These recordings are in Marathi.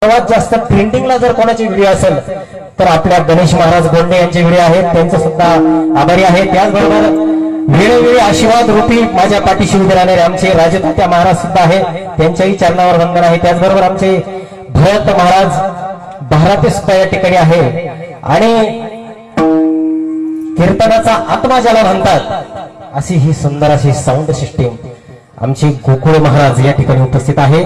सर्वात जास्त ट्रेंडिंगला जर कोणाची व्हिडिओ असेल तर आपल्या गणेश महाराज गोंडे यांचे व्हिडिओ आहेत, त्यांचे सुद्धा आभारी आहे। त्याचबरोबर वेळोवेळी आशीर्वाद रूपी माझ्या पाठीशी उभे राहणारे आमचे राजतात्या महाराज सुद्धा आहे, त्यांच्याही चरणावर वंदन आहे। त्याचबरोबर आमचे भरत महाराज भारती सुद्धा या ठिकाणी आहे आणि कीर्तनाचा आत्मा ज्याला म्हणतात अशी ही सुंदर अशी साऊंड सिस्टीम आमचे गोकुळ महाराज या ठिकाणी उपस्थित आहे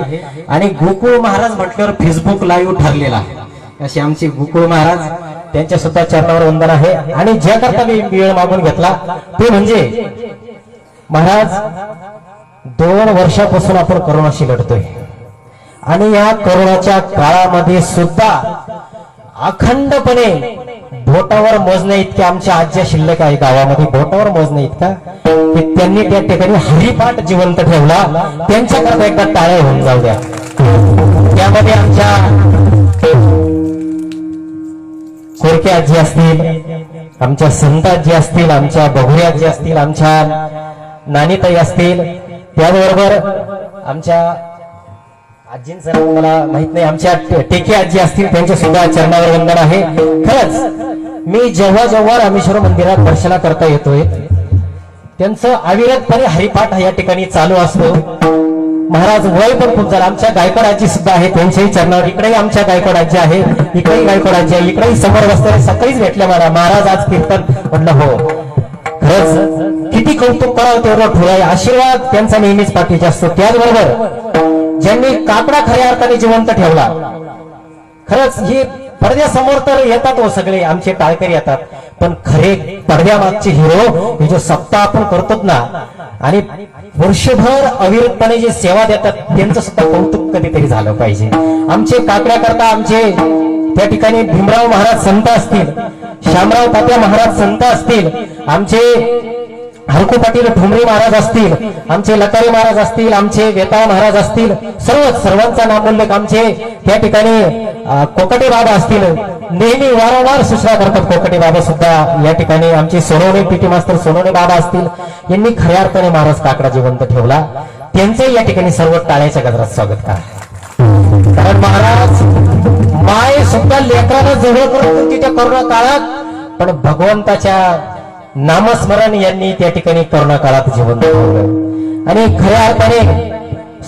आणि गोकुळ महाराज म्हटल्यावर फेसबुक लाईव्ह ठरलेला आहे असे आमचे गोकुळ महाराज, त्यांच्या सुद्धा चरणावर वंदन आहे। आणि ज्या करता मी वेळ मागून घेतला ते म्हणजे महाराज 2 वर्षापासून आपण कोरोनाशी लढतोय आणि या कोरोनाच्या काळामध्ये सुद्धा अखंडपणे बोटावर मोजण्या इतक्या आमच्या आज्या शिल्लक आहे गावामध्ये, बोटावर मोजण्या इतका की त्यांनी त्या ठिकाणी हरिपाठ जिवंत ठेवला। त्यांच्याकरता एकदा टाळ्या होऊन जाऊ द्या। त्यामध्ये आमच्या कोरके आजी असतील, आमच्या संत आजी असतील, आमच्या बघुरी आजी असतील, आमच्या नानीताई असतील, त्याचबरोबर आमच्या आजींचं नाव मला माहित नाही, आमच्या टेके आजी असतील, त्यांच्या सुद्धा चरणावर वंदन आहे। खरंच मी जेव्हा जेव्हा रामेश्वर मंदिरात दर्शना करता येतोय त्यांचं अविरतपणे हरिपाठ या ठिकाणी चालू असतो। महाराज वय पण खूप झालं, आमच्या गायकवाड आजी सुद्धा आहे, त्यांच्याही चरणावर, इकडेही आमच्या गायकवाड आजी आहे, इकडेही गायकवाड आजी आहे, इकडेही समोर बसणारे सकाळीच भेटले मला, महाराज आज कीर्तन, म्हटलं हो। खरंच किती कौतुक करावं तेवढं ठोळाय, आशीर्वाद त्यांचा नेहमीच पाठीचा असतो। त्याचबरोबर ज्यांनी काकडा खऱ्या अर्थाने जिवंत ठेवला, खरंच ही पडद्यासमोर तर येतात हो सगळे आमचे टाळकरी येतात, पण खरे पडद्यामागचे हिरो हे जो सप्ताह आपण करतो ना आणि वर्षभर अविरतपणे जे सेवा देतात त्यांचं सुद्धा कौतुक कधीतरी झालं पाहिजे। आमचे काकड्याकरता आमचे त्या ठिकाणी भीमराव महाराज संत असतील, श्यामराव तात्या महाराज संत असतील, आमचे हरकू पाटील ठुमरे महाराज असतील, आमचे लतारी महाराज असतील, आमचे वेताळ महाराज असतील, सर्वांचा नामोल्लेख, आमचे त्या ठिकाणी कोकटे बाबा असतील, नेहमी वारंवार सूचना करतात कोकटे बाबा सुद्धा या ठिकाणी, आमचे सोनवणे पीटी मास्तर सोनवणे बाबा असतील, यांनी खऱ्या अर्थाने महाराज काकडा जिवंत ठेवला, त्यांचे या ठिकाणी सर्व टाळ्याच्या गजरात स्वागत करा। कारण महाराज माय सुद्धा लेकराला जवळ करून होती त्या कोरोना काळात, पण भगवंताच्या नामस्मरण यांनी त्या ठिकाणी कोरोना काळात जिवंत ठेवलं आणि खऱ्या अर्थाने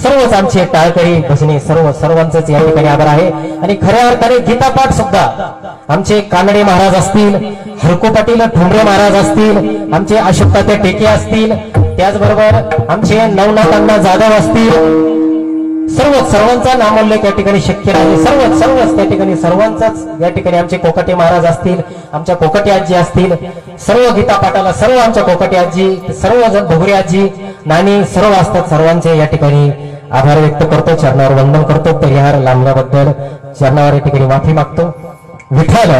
सर्वच आमचे टाळकरी भजनी सर्वांचेच या ठिकाणी आभार आहे। आणि खऱ्या अर्थाने गीतापाठ सुद्धा आमचे कानडे महाराज असतील, हरकू पाटील ठुमरे महाराज असतील, आमचे अशोक तात्या टेके असतील, त्याचबरोबर आमचे नवनाथ अण्णा जाधव असतील, सर्वांचा नामोल्लेख या ठिकाणी शक्य नाही, सर्वच त्या ठिकाणी सर्वांचाच या ठिकाणी आमचे कोकटे महाराज असतील, आमच्या कोकटे आजी असतील, सर्व गीतापाठाला सर्व आमच्या कोकटे आजी, सर्वजण भोगरी आजी, नानी सर्व असतात, सर्वांचे या ठिकाणी आभार व्यक्त करतो, चरणावर वंदन करतो, परिहार लांबल्याबद्दल चरणावर या ठिकाणी माफी मागतो। विठ्ठल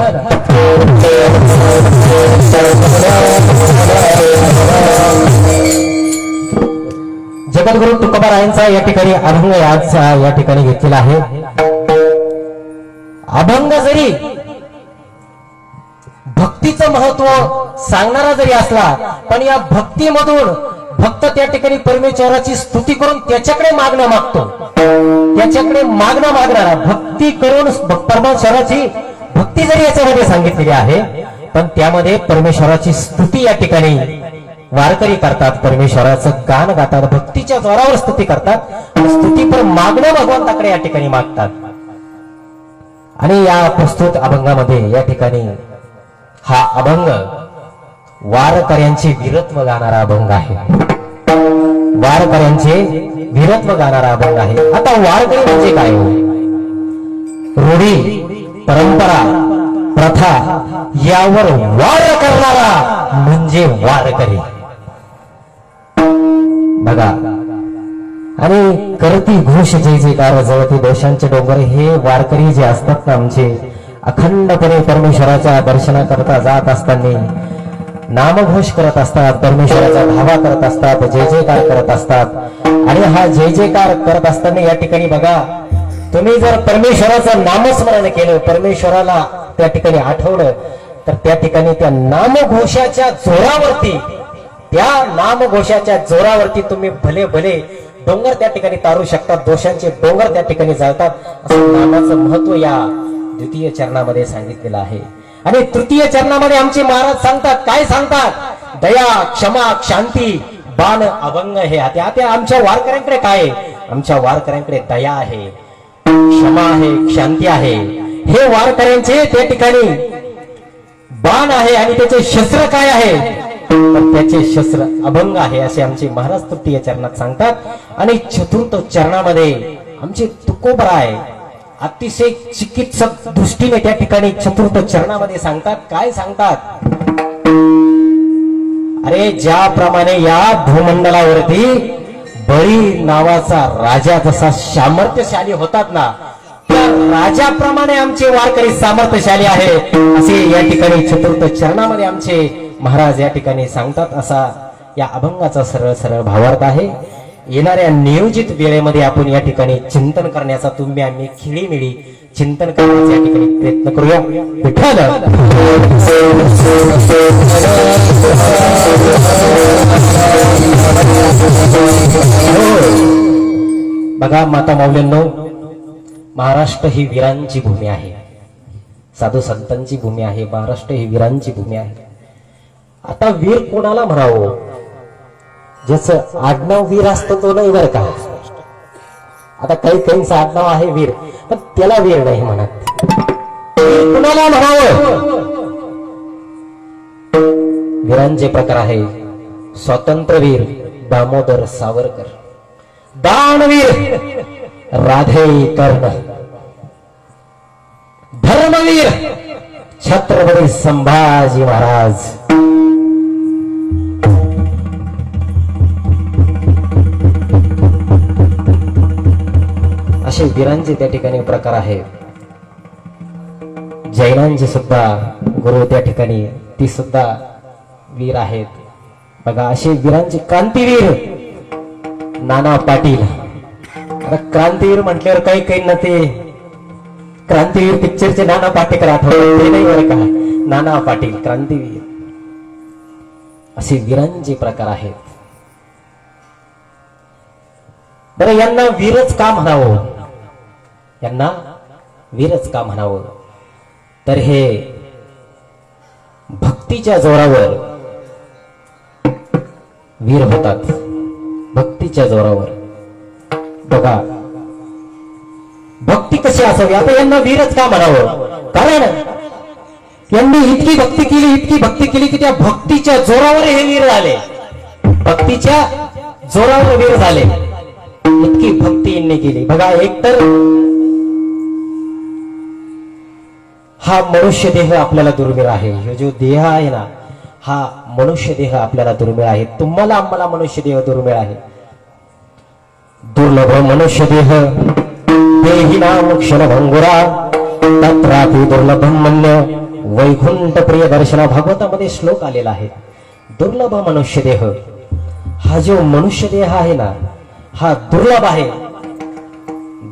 जगद्गुरु तुकोबारायांचा या ठिकाणी अभंग आज या ठिकाणी घेतलेला आहे। अभंग जरी भक्तीचं महत्व सांगणारा जरी असला, पण या भक्तीमधून भक्त त्या ठिकाणी परमेश्वराची स्तुती करून त्याच्याकडे मागणं मागतो, त्याच्याकडे मागणं मागणारा भक्ती करून परमेश्वराची भक्ती जरी याच्यामध्ये सांगितलेली आहे, पण त्यामध्ये परमेश्वराची स्तुती या ठिकाणी वारकरी करतात, परमेश्वराचं गाण गातात, भक्तीच्या जोरावर स्तुती करतात, स्तुती पर मागणं भगवंताकडे या ठिकाणी मागतात। आणि या प्रस्तुत अभंगामध्ये या ठिकाणी हा अभंग वारकऱ्यांचे वीरत्व गाणारा अभंग आहे, वारकऱ्यांचे वीरत्व गाणारा अभंग आहे। आता वारकरी म्हणजे काय हो? रूढी परंपरा प्रथा यावर वार करणारा म्हणजे वारकरी बघा। आणि करती घोष जय जयकार जळती दोषांचे डोंगर, हे वारकरी जे असतात ना आमचे अखंडपणे परमेश्वराच्या दर्शनाकरता जात असताना नामघोष करत असतात, परमेश्वराचा धावा करत असतात, जय जयकार करत असतात। आणि हा जय जयकार करत असताना या ठिकाणी बघा, तुम्ही जर परमेश्वराचं नामस्मरण केलं, परमेश्वराला त्या ठिकाणी आठवलं, तर त्या ठिकाणी त्या नामघोषाच्या जोरावरती, त्या नामघोषाच्या जोरावरती तुम्ही भले भले डोंगर त्या ठिकाणी तारू शकतात, दोषांचे डोंगर त्या ठिकाणी जाळतात, असं नामाचं महत्व या द्वितीय चरणामध्ये सांगितलेलं आहे. आणि तृतीय चरणामध्ये आमचे महाराज सांगतात, काय सांगतात? दया, क्षमा, शांती, बाण, अभंग हे आता आमच्या वारकऱ्यांकडे काय आहे? आमच्या वारकऱ्यांकडे दया आहे, क्षमा आहे, शांती आहे. हे वारकऱ्यांचे त्या ठिकाणी बाण आहे आणि त्याचे शस्त्र काय आहे? तर त्याचे शस्त्र अभंग आहे, असे आमचे महाराज तृतीय चरणात सांगतात. आणि चतुर्थ चरणामध्ये आमचे तुकोबराय अतिशय चिकित्सक दृष्टीने त्या ठिकाणी चतुर्थ चरणामध्ये सांगतात, काय सांगतात? अरे ज्याप्रमाणे या भूमंडलावरती बळी नावाचा राजा जसा सामर्थ्यशाली होतात ना, त्या राजाप्रमाणे आमचे वारकरी सामर्थ्यशाली आहेत, असे या ठिकाणी चतुर्थ चरणामध्ये आमचे महाराज या ठिकाणी सांगतात. असा या अभंगाचा सरळ सरळ भावार्थ आहे. येणाऱ्या नियोजित वेळेमध्ये आपण या ठिकाणी चिंतन करण्याचा, तुम्ही आम्ही खिळीमिळी चिंतन करण्याचा या ठिकाणी प्रयत्न करूया. विठ्ठल बघा माता माऊलींनो, महाराष्ट्र ही वीरांची भूमी आहे, साधू संतांची भूमी आहे. महाराष्ट्र ही वीरांची भूमी आहे. आता वीर कोणाला म्हणावं? ज्याचं आडनाव वीर असतं तो नाही बरं का. आता काही काहींचं आडनाव आहे वीर, पण त्याला वीर नाही म्हणत. वीर कोणाला म्हणावं? वीरांचे प्रकार आहे स्वातंत्र्यवीर दामोदर सावरकर, दानवीर राधे कर्ण, धर्मवीर छत्रपती संभाजी महाराज. असे वीरांचे त्या ठिकाणी प्रकार आहेत. जैनांचे सुद्धा गुरु त्या ठिकाणी ती सुद्धा वीर आहेत. बघा असे वीरांचे क्रांतीवीर नाना पाटील. आता क्रांतीवीर म्हटल्यावर काही काही ना ते क्रांतीवीर पिक्चरचे नाना पाटेकर आठवतात, ते नाही बरं का. नाना पाटील क्रांतीवीर, असे वीरांचे प्रकार आहेत. बरं यांना वीरच का म्हणावं? यांना वीरच का म्हणावं? तर हे भक्तीच्या जोरावर वीर होतात, भक्तीच्या जोरावर. बघा भक्ती कशी असावी? आता यांना वीरच का म्हणावं? कारण यांनी इतकी भक्ती केली, इतकी भक्ती केली की त्या भक्तीच्या जोरावर हे वीर झाले, भक्तीच्या जोरावर वीर झाले. इतकी भक्ती यांनी केली. बघा एकतर हा मनुष्य देह आपल्याला दुर्मिळ आहे. हे जो देह आहे ना, हा मनुष्य देह आपल्याला दुर्मिळ आहे. तुम्हाला आम्हाला मनुष्य देह दुर्मिळ आहे. दुर्लभ मनुष्य देह देहिनाम क्षण भंगुरा तत्रापि दुर्लभम मन्य वैकुंठ प्रिय दर्शना. भागवतामध्ये श्लोक आलेला आहे. दुर्लभ मनुष्य देह, हा जो मनुष्य देह आहे ना, हा दुर्लभ आहे.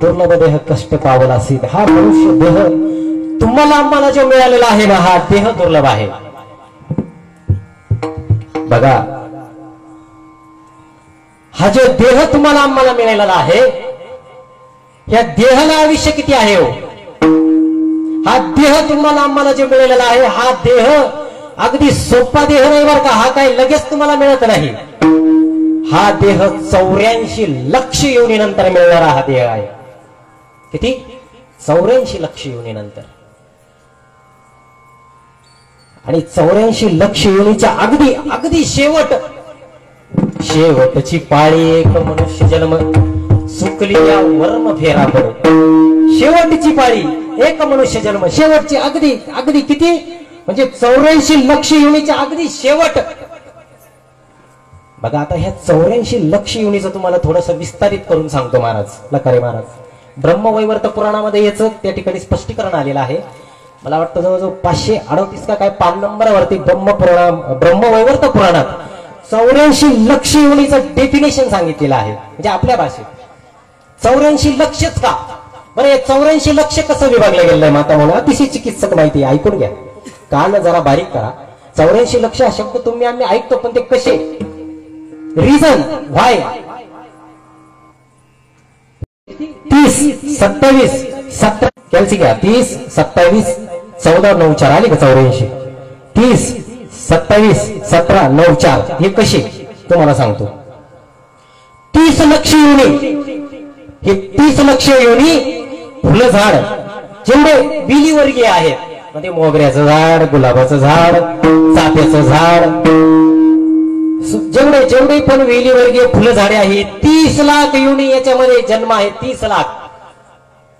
दुर्लभ देह कष्ट पावला असेल. हा मनुष्य देह तुम्हाला आम्हाला जो मिळालेला आहे ना, हा देह दुर्लभ आहे. बघा हा जो देह तुम्हाला आम्हाला मिळालेला आहे, या देहाला आयुष्य किती आहे हो? हा देह तुम्हाला आम्हाला जो मिळालेला आहे, हा देह अगदी सोपा देह नाही बरं का. हा काय लगेच तुम्हाला मिळत नाही. हा देह 84 लक्ष योनीनंतर मिळणारा हा देह आहे. किती? 84 लक्ष योनीनंतर. आणि 84 लक्ष योनीच्या अगदी अगदी शेवटची पाळी एक मनुष्य जन्म सुकली या वर्म फेरा पडे. शेवटची पाळी एक मनुष्य जन्म, शेवटची अगदी अगदी किती म्हणजे 84 लक्ष योनीच्या अगदी शेवट. बघा आता ह्या 84 लक्ष योनीचं तुम्हाला थोडंसं विस्तारित करून सांगतो महाराज लकारे महाराज. ब्रह्मवैवर्त पुराणामध्ये याचं त्या ठिकाणी स्पष्टीकरण आलेलं आहे. मला वाटतं जवळजवळ 538 का काय 5 नंबरवरती ब्रह्मवैवर्त पुराणात 84 लक्ष योनीचं डेफिनेशन सांगितलेलं आहे. म्हणजे आपल्या भाषेत 84 लक्षच का बरं? हे 84 लक्ष कसं विभागलं गेलेलं आहे माता म्हणून अतिशय चिकित्सक माहिती ऐकून घ्या. कान जरा बारीक करा. 84 लक्ष हा शब्द तुम्ही आम्ही ऐकतो, पण ते कसे, रिझन व्हाय 30 27 17 कॅल्सी घ्या 30 27 14 9 4 आली का 84 30 27 17 9 4 हे कसे तुम्हाला सांगतो 30 लक्ष योनी हे 30 लक्ष योनी फुलं झाड जेवढे विलीवर्गीय आहेत मध्ये मोगऱ्याचं झाड गुलाबाचं झाड चाफ्याचं झाड जेवढे जेवढे पण वेलीवर्गीय फुलं झाडे आहेत 30 लाख योनी याच्यामध्ये जन्म आहे 30 लाख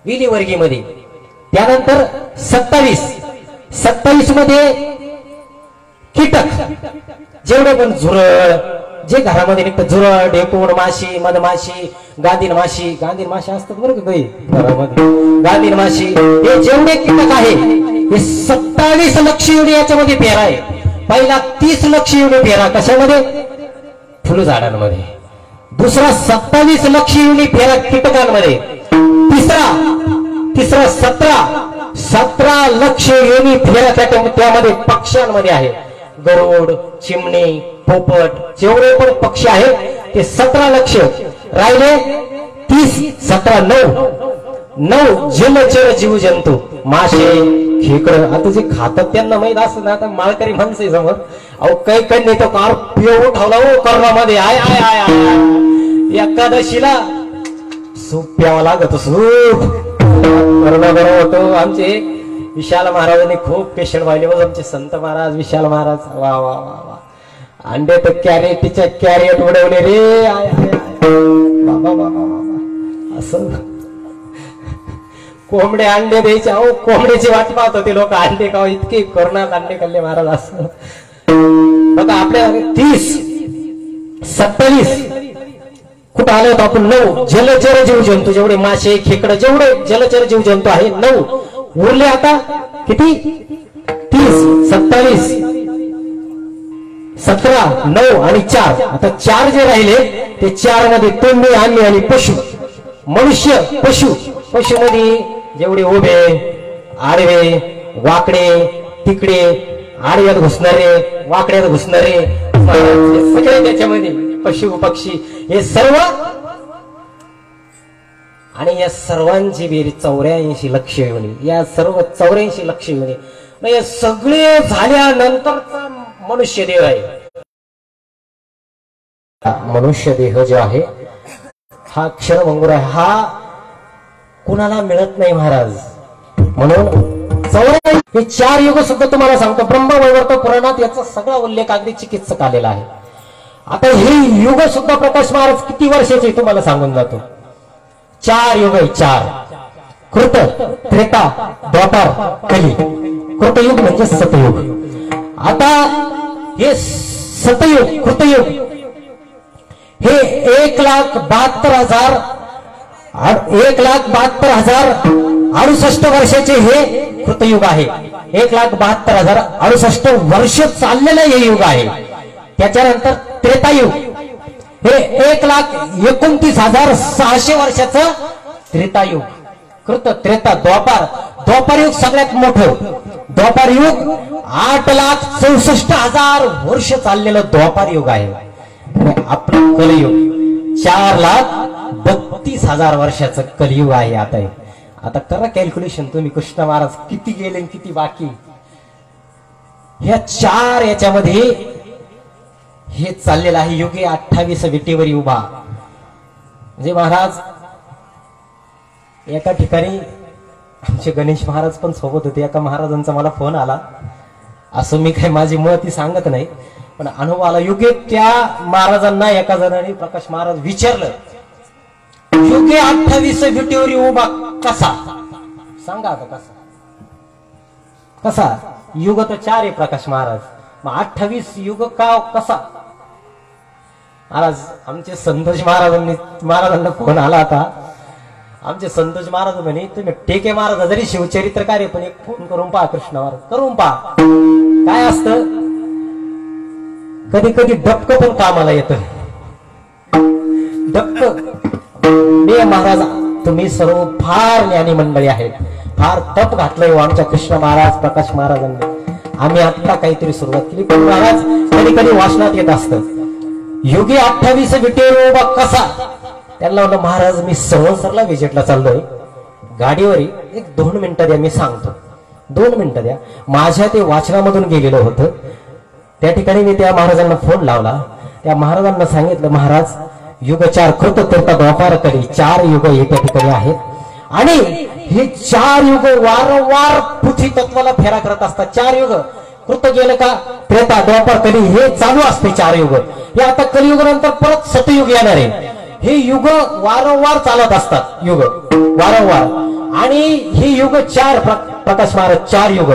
वेलीवर्गीय मध्ये त्यानंतर 27 मध्ये कीटक जेवढे पण झुरळ जे घरामध्ये निघतात झुरळ ढेकूण माशी मधमाशी गांधीन माशी असतात बरं का काही घरामध्ये गांधीन माशी हे जेवढे कीटक आहे हे 27 लक्ष योनी याच्यामध्ये फेरा आहे पहिला 30 लक्ष योनी फेरा कशामध्ये फुल झाडांमध्ये दुसरा 27 लक्ष योनी फेरा कीटकांमध्ये तिसरा 17 लक्ष योनी फेरा त्यामध्ये पक्ष्यांमध्ये आहे गरुड चिमणी पोपट जेवढे पण पक्षी आहेत ते 17 लक्ष राहिले 30 17 9 जलचर जीव जंतू मासे खेकड आता जे खातात त्यांना माहित असत ना आता माळकरी माणसं समोर अहो काही काही नाही तो कार पिऊ ठेवला हो कर्णामध्ये आय आय आय आय एकादशीला सूप प्यावा लागत सूप करणं बरं होतो आमचे विशाल महाराजांनी खूप पेशंट वाहिले बघ आमचे संत महाराज विशाल महाराज वा वा वा वा अंडे तर कॅरेटच्या कॅरेट उडवले रे आय आय बाबा बाबा बाबा असं कोंबडे अंडे द्यायचे अहो कोंबड्याची वाट पाहत होते लोक अंडे खाऊ इतके कोरोनात अंडे खाल्ले महाराज असं बघा आपल्या 30 27 कुठं आलो होतो आपण 9 जलचर जीव जंतू जेवढे मासे खेकडे जेवढे जलचर जीव जंतू आहे 9 उरले आता किती 30 27 17 9 आणि 4 आता 4 जे राहिले ते 4 मध्ये तुम्ही आम्ही आणि पशु मनुष्य पशु मध्ये जेवढे उभे आडवे वाकडे तिकडे आडव्यात घुसणारे वाकड्यात घुसणारे सगळे त्याच्यामध्ये पशु पक्षी हे सर्व आणि या सर्वांची बेरीज 84 लक्ष योनी या सर्व 84 लक्ष योनी हे सगळे झाल्यानंतरचा मनुष्य देह आहे मनुष्य देह जो आहे हा क्षणभंगुर आहे हा कुणाला मिळत नाही महाराज म्हणून 84 हे 4 युग सुद्धा तुम्हाला सांगतो ब्रह्मवैवर्त पुराणात याचा सगळा उल्लेख अगदी चिकित्सक आलेला आहे आता हे युग सुद्धा प्रकाश महाराज किती वर्षाचे तुम्हाला सांगून जातो 4 युग आहे 4 कृत त्रेता द्वापर कली कृतयुग म्हणजे सतयुग आता हे सतयुग कृतयुग हे 1,72,000 68 वर्षाचे हे कृतयुग आहे 1,72,068 वर्ष चाललेलं हे युग आहे त्याच्यानंतर त्रेतायुग हे 1,29,600 वर्षाचं त्रेतायुग कृत त्रेता द्वापार युग सगळ्यात मोठं द्वापार युग 8,64,000 वर्ष चाललेलं द्वापार युग आहे आपलं कलियुग 4,32,000 वर्षाचं कलियुग आहे आता करा कॅल्क्युलेशन तुम्ही कृष्ण महाराज किती गेले किती बाकी ह्या 4 याच्यामध्ये हे चाललेलं आहे युगे 28 विटेवर उभा म्हणजे महाराज एका ठिकाणी आमचे गणेश महाराज पण सोबत होते एका महाराजांचा मला फोन आला असं मी काही माझी मती सांगत नाही पण अनुभव आला युगे त्या महाराजांना एका जणांनी प्रकाश महाराज विचारलं युगे 28 विटेवर उभा कसा सांगा आता कसा युग तर 4 आहे प्रकाश महाराज मग 28 युग का कसा महाराज आमचे संतोष महाराजांना फोन आला आता आमचे संतोष महाराज म्हणे तुम्ही टेके महाराज जरी शिवचरित्र कार्य पण एक फोन करून पहा कृष्ण महाराज करून पहा काय असतं कधी कधी डबक पण कामाला येतं डबक मे महाराज तुम्ही सर्व फार ज्ञानी मंडळी आहेत फार तप घातलंय आमच्या कृष्ण महाराज प्रकाश महाराजांनी आम्ही आता काहीतरी सुरुवात केली पण महाराज कधी कधी वाचनात येत असतं युगे 28 विटेवर उभा कसा त्यांना म्हणलं महाराज मी संवत्सरला विजिटला चाललोय गाडीवर एक 2 मिनिटं द्या मी सांगतो 2 मिनिटं द्या. माझ्या ते वाचनामधून गेलेलं होतं त्या ठिकाणी मी त्या महाराजांना फोन लावला. त्या महाराजांना सांगितलं महाराज युग 4 कृत त्रेता द्वापार कली 4 युग एका ठिकाणी आहेत आणि हे 4 युग वारंवार पृथ्वी तत्वाला फेरा करत असतात. 4 युग कृत गेलं का त्रेता द्वापार कली हे चालू असते 4 युग. हे आता कलियुगानंतर परत सतयुग येणार आहे. हे युग वारंवार चालत असतात युग वारंवार आणि हे युग 4 प्रकाश महाराज 4 युग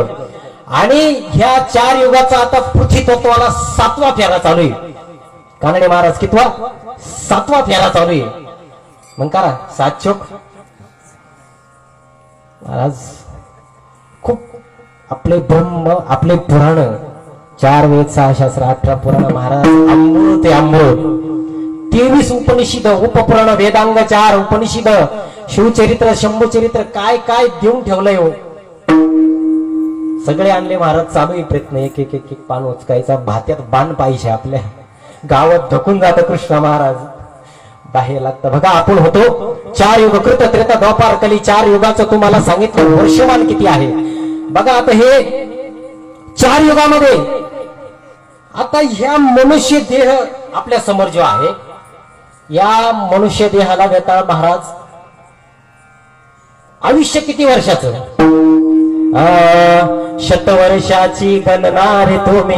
आणि ह्या 4 युगाचा आता पृथ्वी तत्वाला 7वा फेरा चालू आहे. कानडे महाराज कितवा 7वा फेरा चालू आहे. मग करा 7 चोक महाराज खूप आपले ब्रह्म आपले पुराण 4 वेद 6 शास्त्र 18 पुराण महाराज अमृत अमृत 23 उपनिषद उपपुराण वेदांग 4 उपनिषद शिवचरित्र शंभूचरित्र काय काय देऊन ठेवलंय हो. सगळे आणले महाराज चालू आहे प्रयत्न एक एक एक एक पान उचकायचा. भात्यात बाण पाहिजे आपल्या गावात धकून जात कृष्ण महाराज बाहेर लागतं. बघा आपण होतो 4 युग कृत त्रेता द्वापार कली 4 युगाचं तुम्हाला सांगितलं वर्षमान किती आहे. बघा आता हे 4 युगामध्ये आता ह्या मनुष्य देह आपल्या समोर जो आहे या मनुष्य देहाला देता महाराज आयुष्य किती वर्षाचं 100 वर्षाची गणना रे तुम्ही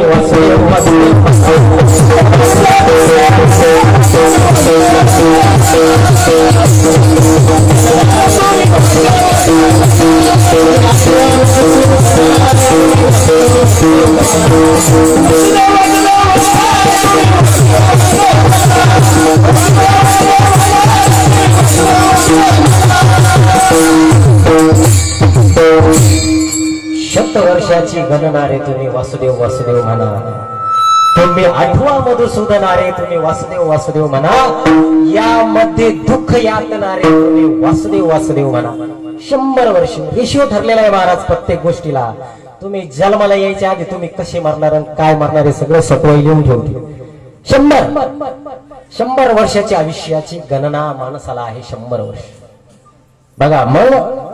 वर्षाची गणना रे तुम्ही वासुदेव वासुदेव म्हणा. तुम्ही 8वा मधुसूदन रे तुम्ही वासुदेव वासुदेव म्हणा. यामध्ये दुःख यातना रे तुम्ही वासुदेव वासुदेव म्हणा. 100 वर्ष रेशिओ ठरलेला आहे महाराज प्रत्येक गोष्टीला. तुम्ही जन्माला यायच्या आधी तुम्ही कसे मरणार आणि काय मरणार हे सगळं सत्वय लिहून ठेवते. 100 वर्षाची आयुष्याची गणना माणसाला आहे 100 वर्ष. बघा मग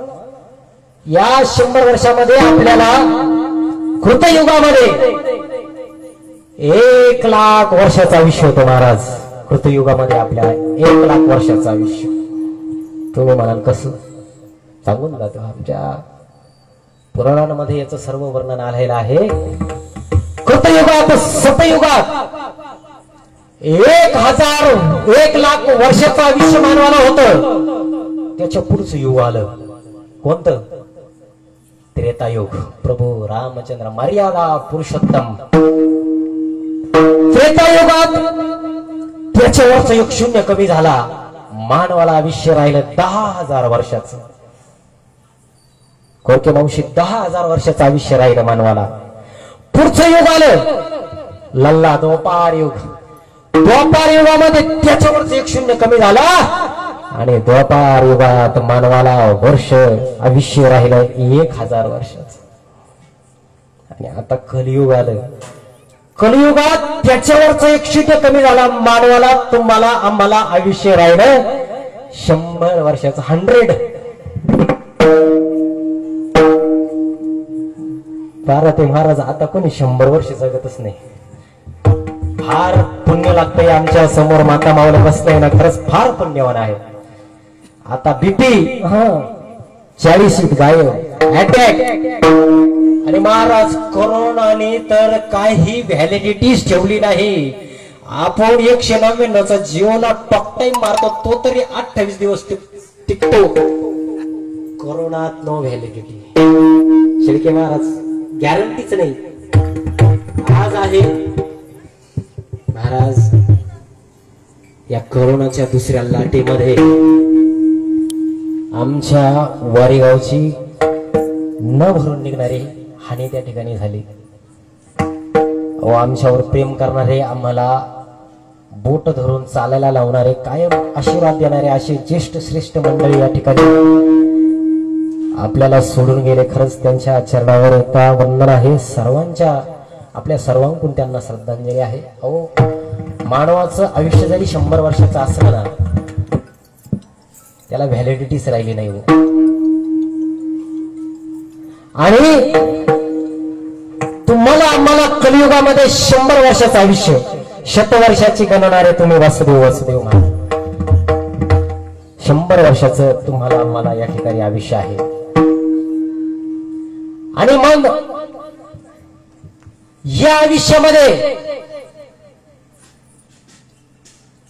या 100 वर्षामध्ये आपल्याला कृतयुगामध्ये 1 लाख वर्षाचं आयुष्य होतं महाराज. कृतयुगामध्ये आपल्याला 1 लाख वर्षाचं आयुष्य. तुम्ही म्हणाल कसं सांगून जातो आमच्या पुराणांमध्ये याचं सर्व वर्णन आलेलं आहे. कृतयुगात सतयुगात 1 लाख वर्षाचं आयुष्य मानवाला होतं. त्याच्या पुढचं युग आलं कोणतं त्रेतायुग. प्रभू रामचंद्र मर्यादा पुरुषोत्तम त्रेतायुगात त्याच्यावरचं युग 0 कमी झाला. मानवाला आयुष्य राहिलं 10,000 वर्षाचं. कोरके मावशी 10,000 वर्षाचं आयुष्य राहिलं मानवाला. पुढचं युग आलं लल्ला द्वापार युग. द्वापार युगामध्ये त्याच्यावरचं युग 0 कमी झाला आणि द्वापार युगात मानवाला वर्ष आयुष्य राहिलं 1,000 वर्षाचं. आणि आता कलियुग आलं. कलियुगात त्याच्यावरचं 100 कमी झाला. मानवाला तुम्हाला आम्हाला आयुष्य राहिलं 100 वर्षाचं 100. भारती महाराज आता कोणी 100 वर्ष जगतच नाही. फार पुण्य लागतंय. आमच्या समोर माता मावला बसलाय ना खरंच फार पुण्यवान आहे. आता बीपी 40 गायब अटॅक आणि महाराज कोरोनाने तर काही व्हॅलिडिटीच ठेवली नाही. आपण 199चा जीवना टॉक टाइम मारतो तो तरी 28 दिवस टिकतो. कोरोनात नो व्हॅलिडिटी. शेळके महाराज गॅरंटीच नाही. आज आहे महाराज या कोरोनाच्या दुसऱ्या लाटेमध्ये आमच्या वारेगावची न भरून निघणारी हानी त्या ठिकाणी झाली. आमच्यावर प्रेम करणारे आम्हाला बोट धरून चालायला लावणारे कायम आशीर्वाद देणारे असे ज्येष्ठ श्रेष्ठ मंडळी या ठिकाणी आपल्याला सोडून गेले. खरंच त्यांच्या चरणावर एकदा वंदन आहे. सर्वांच्या आपल्या सर्वांकडून त्यांना श्रद्धांजली आहे. अहो मानवाचं आयुष्य जरी 100 वर्षाचं असलं ना त्याला व्हॅलिडिटीच राहिली नाही हो. आणि तुम्हाला आम्हाला कलियुगामध्ये 100 वर्षाचं आयुष्य, शतवर्षाची गणनारे तुम्ही वासुदेव वासुदेव म्हणा. 100 वर्षाचं तुम्हाला आम्हाला या ठिकाणी आयुष्य आहे. आणि मग या आयुष्यामध्ये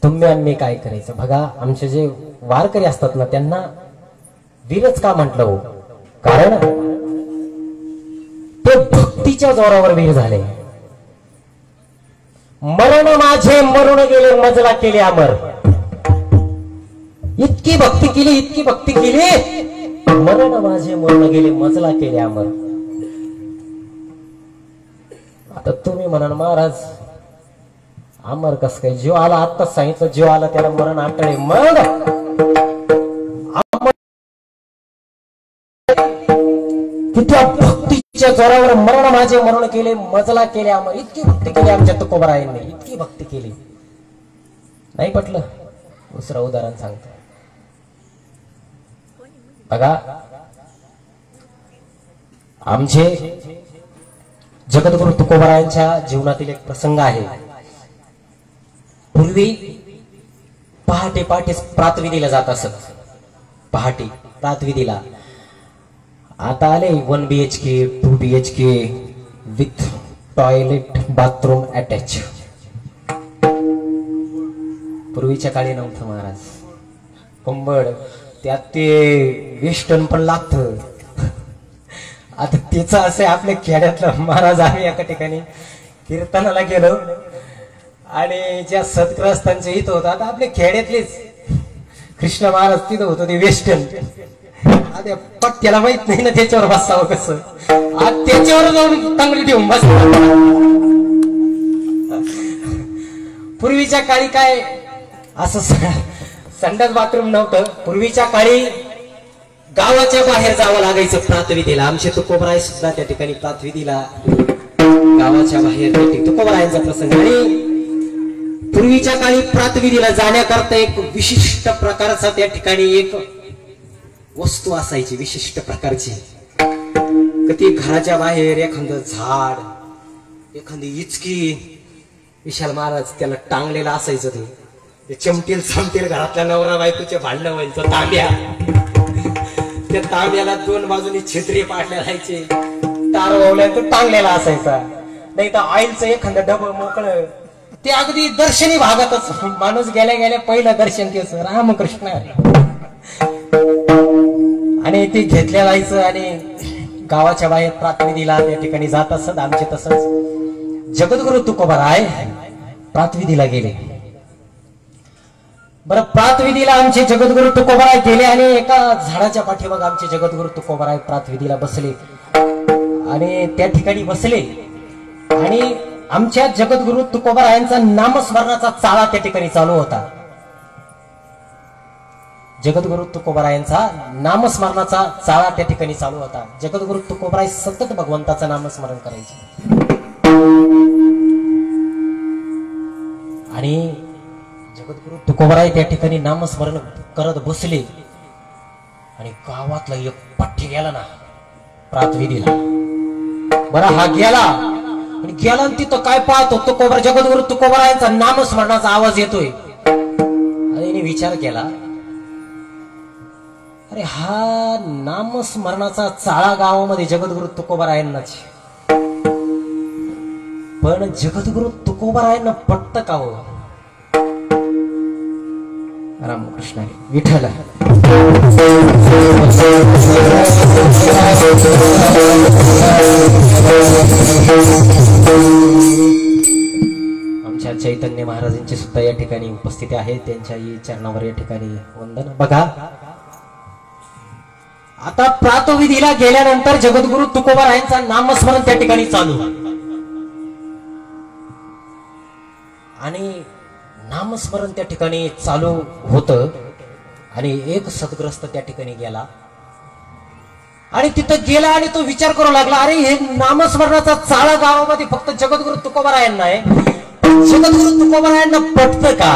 तुम्ही आम्ही काय करायचं बघा. आमचे जे वारकरी असतात ना त्यांना वीरच का म्हटलं हो, कारण ते भक्तीच्या जोरावर वीर झाले. मरण माझे मरून गेले मजला केले अमर. इतकी भक्ती केली, इतकी भक्ती केली, मरण माझे मरून गेले मजला केले अमर. आता तुम्ही म्हणाल महाराज अमर कस काय, जीव आला आत्ताच सांगितलं, जीव आला त्याला मरण आटळे. मग किती भक्तीच्या जोरावर मरण माझे मरण केले मजला केले अमर. इतकी भक्ती केली आमच्या तुकोबारायांनी, इतकी भक्ती केली. नाही पटलं? दुसरं उदाहरण सांगतो बघा. आमचे जगद्गुरु तुकोबारायांच्या जीवनातील एक प्रसंग आहे. पूर्वी पहाटे पहाटेच प्रातविधीला जात असत. पहाटे प्रातविधीला. आता आले 1 BHK 2 BHK with toilet bathroom attach. पूर्वीच्या काळी नव्हतं महाराज. कंबळ त्यात ते वेस्टर्न पण लागतं. आता त्याचं असे आपल्या खेड्यातलं महाराज. आम्ही एका ठिकाणी कीर्तनाला गेलो आणि ज्या सद्ग्रस्तांचे हित होतं, आता आपल्या खेड्यातलेच कृष्ण महाराज तिथं होतं ते वेस्टर्न. आता पट्ट्याला माहित नाही ना त्याच्यावर बसावं कसं. आज त्याच्यावर जाऊन चांगली ठेवून बस. पूर्वीच्या काळी काय असं संडास बाथरूम नव्हतं. पूर्वीच्या काळी गावाच्या बाहेर जावं लागायचं प्रातविधीला. आमचे तुकोबराय सुद्धा त्या ठिकाणी प्रातविधीला गावाच्या बाहेर तुकोबरायांचा प्रसंग. आणि पूर्वीच्या काळी प्रातविधीला जाण्याकरता एक विशिष्ट प्रकारचा त्या ठिकाणी एक वस्तू असायची, विशिष्ट प्रकारची. कधी घराच्या बाहेर एखादं झाड, एखादी इचकी, विशाल महाराज त्याला टांगलेला असायचं. ते चमटेल चमटेल घरातल्या नवरा बायकोचे भांडणं व्हायचं. तांब्या, त्या तांब्याला 2 बाजूनी छिद्री पाडल्या जायचे. तार वावल्या तो टांगलेला असायचा. नाही तर ऑइलचं एखादं डबं मोकळं. ते अगदी दर्शनी भागातच माणूस गेल्या गेल्या पहिलं दर्शन त्याचं रामकृष्ण. आणि ते घेतल्या जायचं आणि गावाच्या बाहेर प्रातविधीला त्या ठिकाणी जात असत. आमचे तसंच जगद्गुरु तुकोबाराय प्रातविधीला गेले. बरं, प्रातविधीला आमचे जगद्गुरु तुकोबाराय गेले आणि एका झाडाच्या पाठीमाग आमचे जगद्गुरु तुकोबाराय प्रातविधीला बसले. आणि त्या ठिकाणी बसले आणि आमच्या जगद्गुरु तुकोबारायांचा नामस्मरणाचा चाळा त्या ठिकाणी चालू होता. जगद्गुरु तुकोबारायांचा नामस्मरणाचा चाळा त्या ठिकाणी चालू होता. जगद्गुरु तुकोबाराय सतत भगवंताचं नामस्मरण करायचे. आणि जगद्गुरु तुकोबाराय त्या ठिकाणी नामस्मरण करत बसले आणि गावातला एक पठ्ठी गेला ना प्रातविधीला. बरं, हा गेला आणि गेला आणि तिथं काय पाहतो, तुकोबाराय जगद्गुरु तुकोबारायांचा नामस्मरणाचा आवाज येतोय. आणि विचार केला, अरे हा नामस्मरणाचा चाळा गावामध्ये जगद्गुरु तुकोबारायांनाच. पण जगद्गुरु तुकोबारायांना पटत का हो? रामकृष्ण विठ्ठल. आमच्या चैतन्य महाराजांची सुद्धा या ठिकाणी उपस्थिती आहे. त्यांच्याही चरणावर या ठिकाणी वंदन. बघा, आता प्रातविधीला गेल्यानंतर जगद्गुरु तुकोबारायांचा नामस्मरण त्या ठिकाणी चालू. आणि नामस्मरण त्या ठिकाणी चालू होतं आणि एक सद्ग्रस्त त्या ठिकाणी गेला आणि तिथं गेला आणि तो विचार करू लागला, अरे हे नामस्मरणाचा चाळा गावामध्ये फक्त जगद्गुरु तुकोबारायांना आहे. जगद्गुरु तुकोबारायांना पटतं का?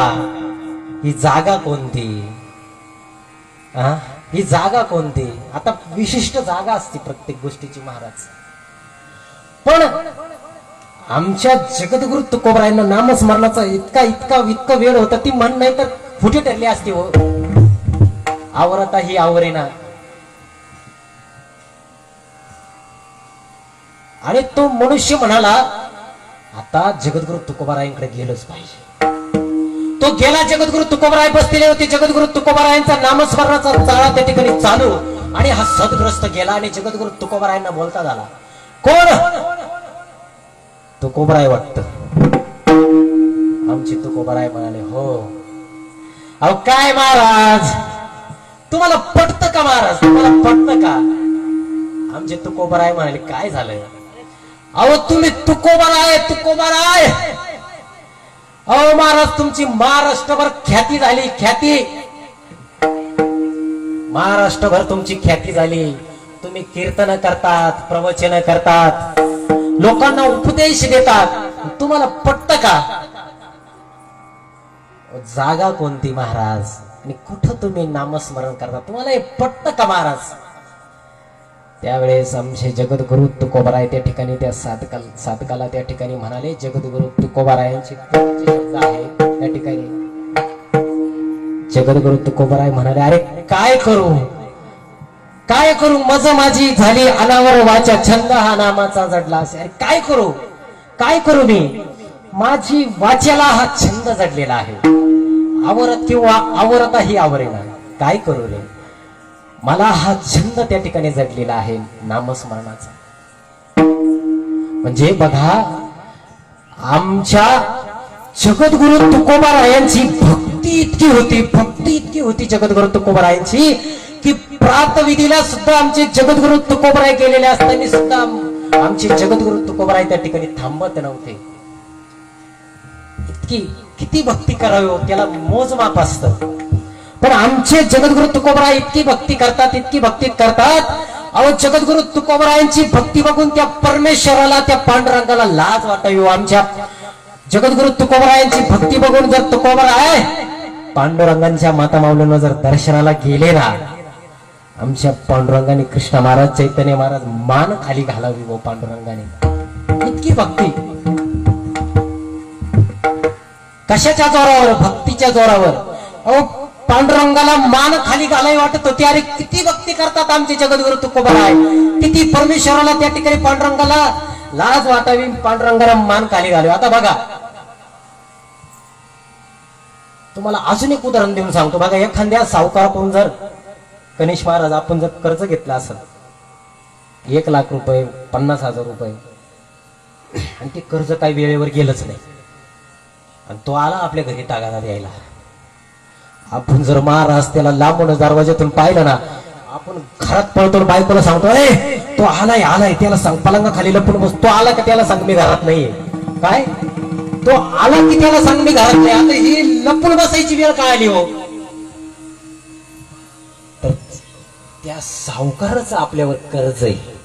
ही जागा कोणती? ही जागा कोणती? आता विशिष्ट जागा असते प्रत्येक गोष्टीची महाराज. पण आमच्या जगद्गुरु तुकोबरायांना नामस्मरणाचा इतका इतका इतका वेळ होता, ती म्हण नाही तर फुटे ठरली असती हो. आवरता ही आवरेना. आणि तो मनुष्य म्हणाला आता जगद्गुरु तुकोबरायांकडे गेलंच पाहिजे. तो गेला. जगद्गुरु तुकोबराय बसलेले होते. जगद्गुरु तुकोबरायांचा नामस्मरणाचा चाळा त्या ठिकाणी चालू. आणि हा सदग्रस्त गेला आणि जगद्गुरु तुकोबरायांना बोलता झाला. कोण? तुकोबराय वाटत. आमचे तुकोबराय म्हणाले हो. अहो काय महाराज, तुम्हाला पटतं का महाराज? तुम्हाला पटतं का? आमचे तुकोबराय म्हणाले काय झालं? अहो तुम्ही तुकोबराय तुकोबराय. अहो महाराज तुमची महाराष्ट्रभर ख्याती झाली. ख्याती महाराष्ट्रभर तुमची ख्याती झाली. तुम्ही कीर्तन करतात, प्रवचन करतात, लोकांना उपदेश देतात. तुम्हाला पटतं का? जागा कोणती महाराज आणि कुठं तुम्ही नामस्मरण करता? तुम्हाला हे पटतं का महाराज? त्यावेळेस आमचे जगद्गुरु तुकोबराय त्या ठिकाणी त्या साधकाला त्या ठिकाणी म्हणाले. जगद्गुरु तुकोबरायांची शब्द आहे त्या ठिकाणी. जगद्गुरु तुकोबराय म्हणाले अरे काय करू काय करू, मज माझी झाली अनावर वाचा, छंद हा नामाचा जडला असे. अरे काय करू काय करू, मी माझी वाच्याला हा छंद जडलेला आहे. आवरत किंवा आवरता ही आवरेना. काय करू रे, मला हा छंद त्या ठिकाणी जडलेला आहे नामस्मरणाचा. म्हणजे बघा आमच्या जगद्गुरु तुकोबरायांची भक्ती इतकी होती, भक्ती इतकी होती जगद्गुरु तुकोबरायांची की प्रातविधीला सुद्धा आमचे जगद्गुरु तुकोबराय गेलेले असताना सुद्धा आमचे जगद्गुरु तुकोबराय त्या ठिकाणी थांबत नव्हते. इतकी किती भक्ती करावी हो, त्याला मोजमाप असतं. पण आमचे जगद्गुरु तुकोबराय इतकी भक्ती करतात, इतकी भक्ती करतात. अहो जगद्गुरु तुकोबरायांची भक्ती बघून त्या परमेश्वराला, त्या पांडुरंगाला लाज वाटावी. आमच्या जगद्गुरु तुकोबरायांची भक्ती बघून जर तुकोबराय पांडुरंगांच्या माता माऊलींना जर दर्शनाला गेले ना, आमच्या पांडुरंगाने, कृष्ण महाराज, चैतन्य महाराज मान खाली घालावी व पांडुरंगाने. इतकी भक्ती कशाच्या जोरावर? भक्तीच्या जोरावर. अहो पांडुरंगाला मान खाली घालावी वाटत होती. अरे किती भक्ती करतात आमचे जगद्गुरु तुकोबराय, किती परमेश्वराला त्या ठिकाणी पांडुरंगाला लाज वाटावी, पांडुरंगाला मान खाली घालावी. आता बघा तुम्हाला अजून एक उदाहरण देऊन सांगतो. बघा एखाद्या सावकाराकडून जर गणेश महाराज आपण जर कर्ज घेतलं असेल 1 लाख रुपये, 50,000 रुपये, आणि ते कर्ज काही वेळेवर गेलंच नाही आणि तो आला आपल्या घरी तागादा द्यायला, आपण जर महाराज त्याला लांबून दरवाज्यातून पाहिलं ना, आपण घरात पळतो, बायकोला सांगतो तो आलाय आलाय, त्याला सांग पलंगा खाली लपून बस. तो आला का त्याला सांग मी घरात नाहीये. काय तो आला की त्याला सांग मी घरात नाही. आता ही लपून बसायची वेळ काय आली हो? तर त्या सावकाराचं आपल्यावर कर्ज आहे.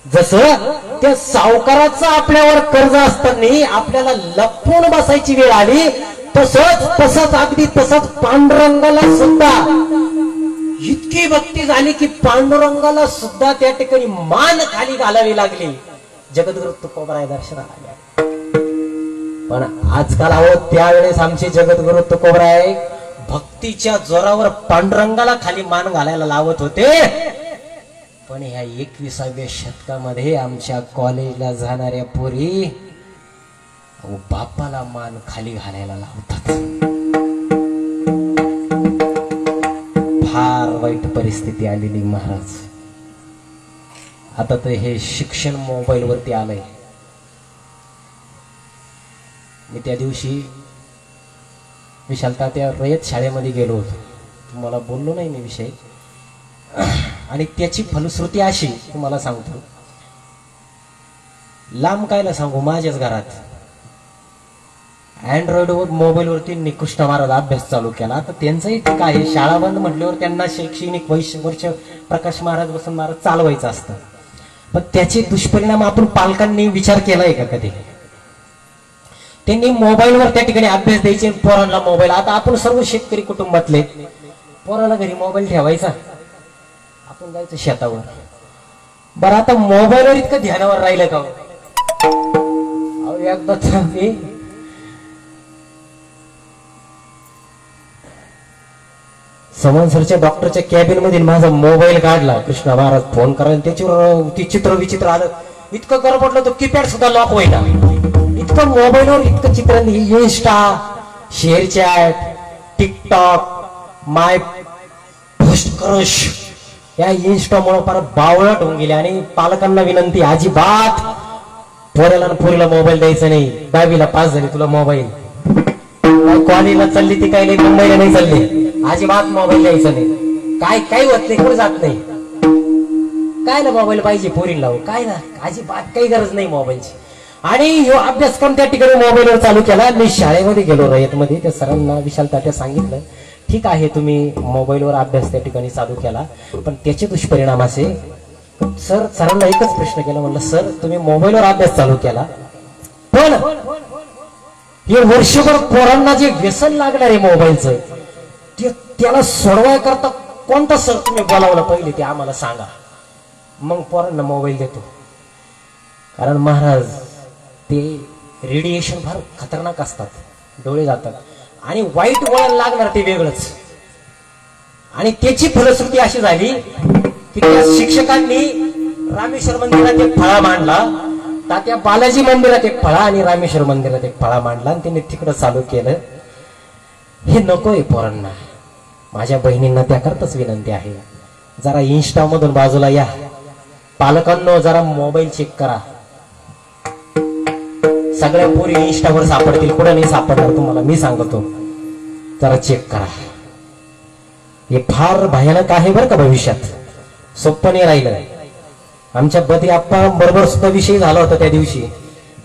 जसं त्या सावकाराचं आपल्यावर कर्ज असताना आपल्याला लपून बसायची वेळ आली, तसंच अगदी तसंच पांडुरंगाला सुद्धा इतकी भक्ती झाली की पांडुरंगाला सुद्धा त्या ठिकाणी मान खाली घालावी लागली जगद्गुरु तुकोबराय दर्शनाला आले. पण आजकाल अहो त्यावेळेस आमचे जगद्गुरु तुकोबराय भक्तीच्या जोरावर पांडुरंगाला खाली मान घालायला लावत होते. पण ह्या 21व्या शतकामध्ये आमच्या कॉलेजला जाणाऱ्या पोरी बापाला मान खाली घालायला लावतात. फार वाईट परिस्थिती आलेली महाराज. आता तर हे शिक्षण मोबाईल वरती आलंय. मी त्या दिवशी विशालता त्या रयत शाळेमध्ये गेलो होतो, तुम्हाला बोललो नाही मी विषय. आणि त्याची फलश्रुती अशी तुम्हाला सांगतो, लांब कायला सांगू, माझ्याच घरात अँड्रॉइड वर मोबाईल वरती निकृष्ट महाराज अभ्यास चालू केला. तर त्यांचंही ठीक आहे, शाळा बंद म्हटल्यावर त्यांना शैक्षणिक वर्ष प्रकाश महाराज वसंत महाराज चालवायचं असतं. पण त्याचे दुष्परिणाम आपण पालकांनी विचार केलाय का कधी? त्यांनी मोबाईलवर त्या ठिकाणी अभ्यास द्यायचे पोरांना मोबाईल. आता आपण सर्व शेतकरी कुटुंबातले पोराला घरी मोबाईल ठेवायचा, आपण जायचं शेतावर. बरं आता मोबाईलवर इतकं ध्यानावर राहिलं का? एकदा समन्सरच्या डॉक्टरच्या कॅबिन मधील माझा मोबाईल काढला, कृष्णा महाराज फोन करायला, त्याच्यावर ती चित्र विचित्र आलं, इतकं कर पडलं तो कीपॅड सुद्धा लॉक होईना. इतकं मोबाईलवर इतकं चित्र, इन्स्टा, शेअर चॅट, टिकटॉक, माय फर्स्ट क्रश, या इन्स्टामुळे फार बावळट होऊन गेले. आणि पालकांना विनंती, अजिबात पोऱ्याला पोरीला मोबाईल द्यायचा नाही. 10वीला पास झाली तुला मोबाईल, कॉलेजला चालली ती काय नाही, मुंबईला नाही चालली, अजिबात मोबाईल द्यायचा नाही. काय काय होत नाही, कुठे जात नाही, काय ना मोबाईल पाहिजे पोरीला, काय ना, अजिबात काही गरज नाही मोबाईलची. आणि ह्यो अभ्यासक्रम त्या ठिकाणी मोबाईलवर चालू केला. मी शाळेमध्ये गेलो रयतमध्ये, त्या सरांना विशाल तात्या सांगितलं, ठीक आहे तुम्ही मोबाईलवर अभ्यास त्या ठिकाणी चालू केला, पण त्याचे दुष्परिणाम असे. सरांना एकच प्रश्न केला, म्हणलं सर तुम्ही मोबाईलवर अभ्यास चालू केला, पण हे वर्षभर पोरांना जे व्यसन लागणार आहे मोबाईलचं, त्याला सोडवाय करता कोणता सर तुम्ही बोलावलं पहिले ते आम्हाला सांगा, मग पोरांना मोबाईल देतो. कारण महाराज ते रेडिएशन फार खतरनाक असतात, डोळे जातात, आणि वाईट वळण लागणार ते वेगळंच. आणि त्याची फलश्रुती अशी झाली की त्या शिक्षकांनी रामेश्वर मंदिरात एक फळा मांडला, तात्या बालाजी मंदिरात एक फळा आणि रामेश्वर मंदिरात एक फळा मांडला, आणि त्यांनी तिकडं चालू केलं. हे नकोय पोरांना. माझ्या बहिणींना त्याकरताच विनंती आहे, जरा इन्स्टा मधून बाजूला या. पालकांनो जरा मोबाईल चेक करा. सगळ्या पोरी इन्स्टावर सापडतील, कुठं नाही सापडणार तुम्हाला, मी सांगतो. जरा चेक करा. हे फार भयानक आहे बरं का, भविष्यात सोपं नाही राहिलं. आमच्या बद्री आप्पा बरोबर सुद्धा विषय झाला होता त्या दिवशी,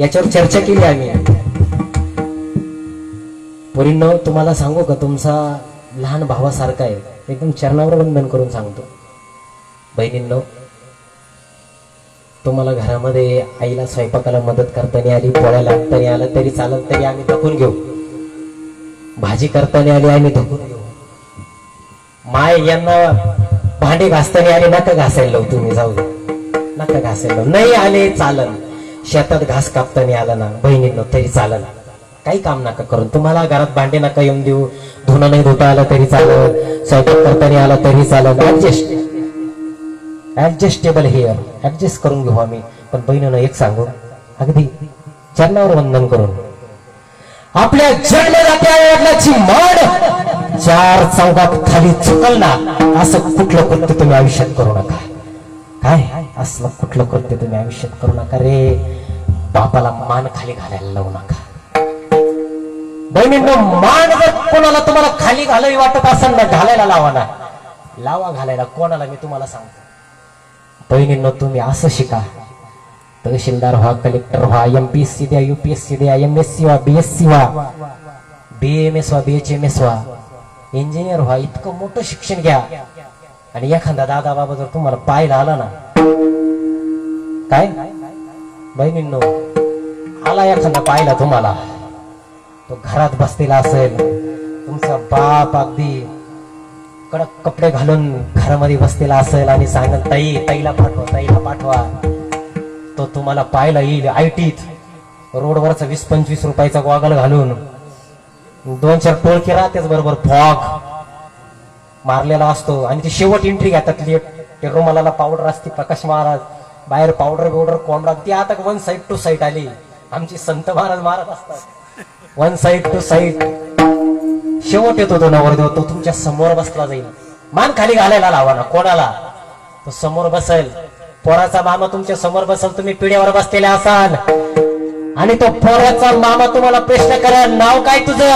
याच्यावर चर्चा केली आम्ही. पोरींनो तुम्हाला सांगू का, तुमचा लहान भावासारखा आहे, एकदम चरणावर वंदन करून सांगतो. बहिणींनो, तुम्हाला घरामध्ये आईला स्वयंपाकाला मदत करताना आली, पोळ्या लागताना आलं तरी चालत, तरी आम्ही धकून घेऊ. भाजी करताना आली आम्ही धकून घेऊ. माय यांना भांडे घासताना आले, नका घासायला लावू तुम्ही, जाऊ दे, नका घासायला लावू. नाही आले चालन. शेतात घास कापताना आला ना बहिणींनो तरी चालन, काही काम नका करून. तुम्हाला घरात भांडे नका येऊन देऊ, धुणं नाही धुता आलं तरी चालत, स्वयंपाक करताना आला तरी चालत. ऍडजस्टेबल हेअर, ऍडजस्ट करून घेऊ आम्ही. पण बहिणीनं एक सांगू, अगदी चरणावर वंदन करून, आपल्या जन्मदात्या वडिलांची मान 4 चौघात खाली चुकल ना, असं कुठलं कृत्य तुम्ही आयुष्यात करू नका. काय असलं कुठलं कृत्य तुम्ही आयुष्यात करू नका रे. बापाला मान खाली घालायला लावू नका. बहिणींनो, मान जर कोणाला तुम्हाला खाली घालावी वाटत असेल ना, घालायला लावा ना, लावा घालायला. कोणाला मी तुम्हाला सांगतो. बहिणींनो, तुम्ही असं शिका, तहसीलदार व्हा, कलेक्टर व्हा, MPSC द्या, UPSC द्या, MSc व्हा, BSc व्हा, BAMS व्हा, BHMS व्हा, इंजिनियर व्हा, इतकं मोठं शिक्षण घ्या, आणि एखादा दादा बाबा जर तुम्हाला पाहायला आला ना, काय बहिणींनो, आला एखादा पाहिला तुम्हाला, तो घरात बसलेला असेल, तुमचा बाप अगदी कडक कपडे घालून घरामध्ये बसलेला असेल, आणि सांगेल ताईला पाठवा, ताईला पाठवा, तो तुम्हाला पाहायला येईल आयटीत, रोडवरचा 20-25 रुपयाचा गॉगल घालून, 2-4 टोळके राहतेच बरोबर, फॉग मारलेला असतो, आणि ती शेवट एंट्री घेतात लेट. ते रुमालाला पावडर असते, प्रकाश महाराज बाहेर पावडर कोंबडा, ती आता 1 साइड टू साइड आली. आमची संत महाराज मारत असतात 1 साइड टू साइड. शेवट येतो तो नवरदेव, तो तुमच्या समोर बसला जाईल. मान खाली घालायला लावा ना कोणाला, तो समोर बसेल. पोराचा मामा तुमच्या समोर बसेल, तुम्ही पिढ्यावर बसलेले असाल, आणि तो पोराचा मामा तुम्हाला प्रश्न करा, नाव काय तुझं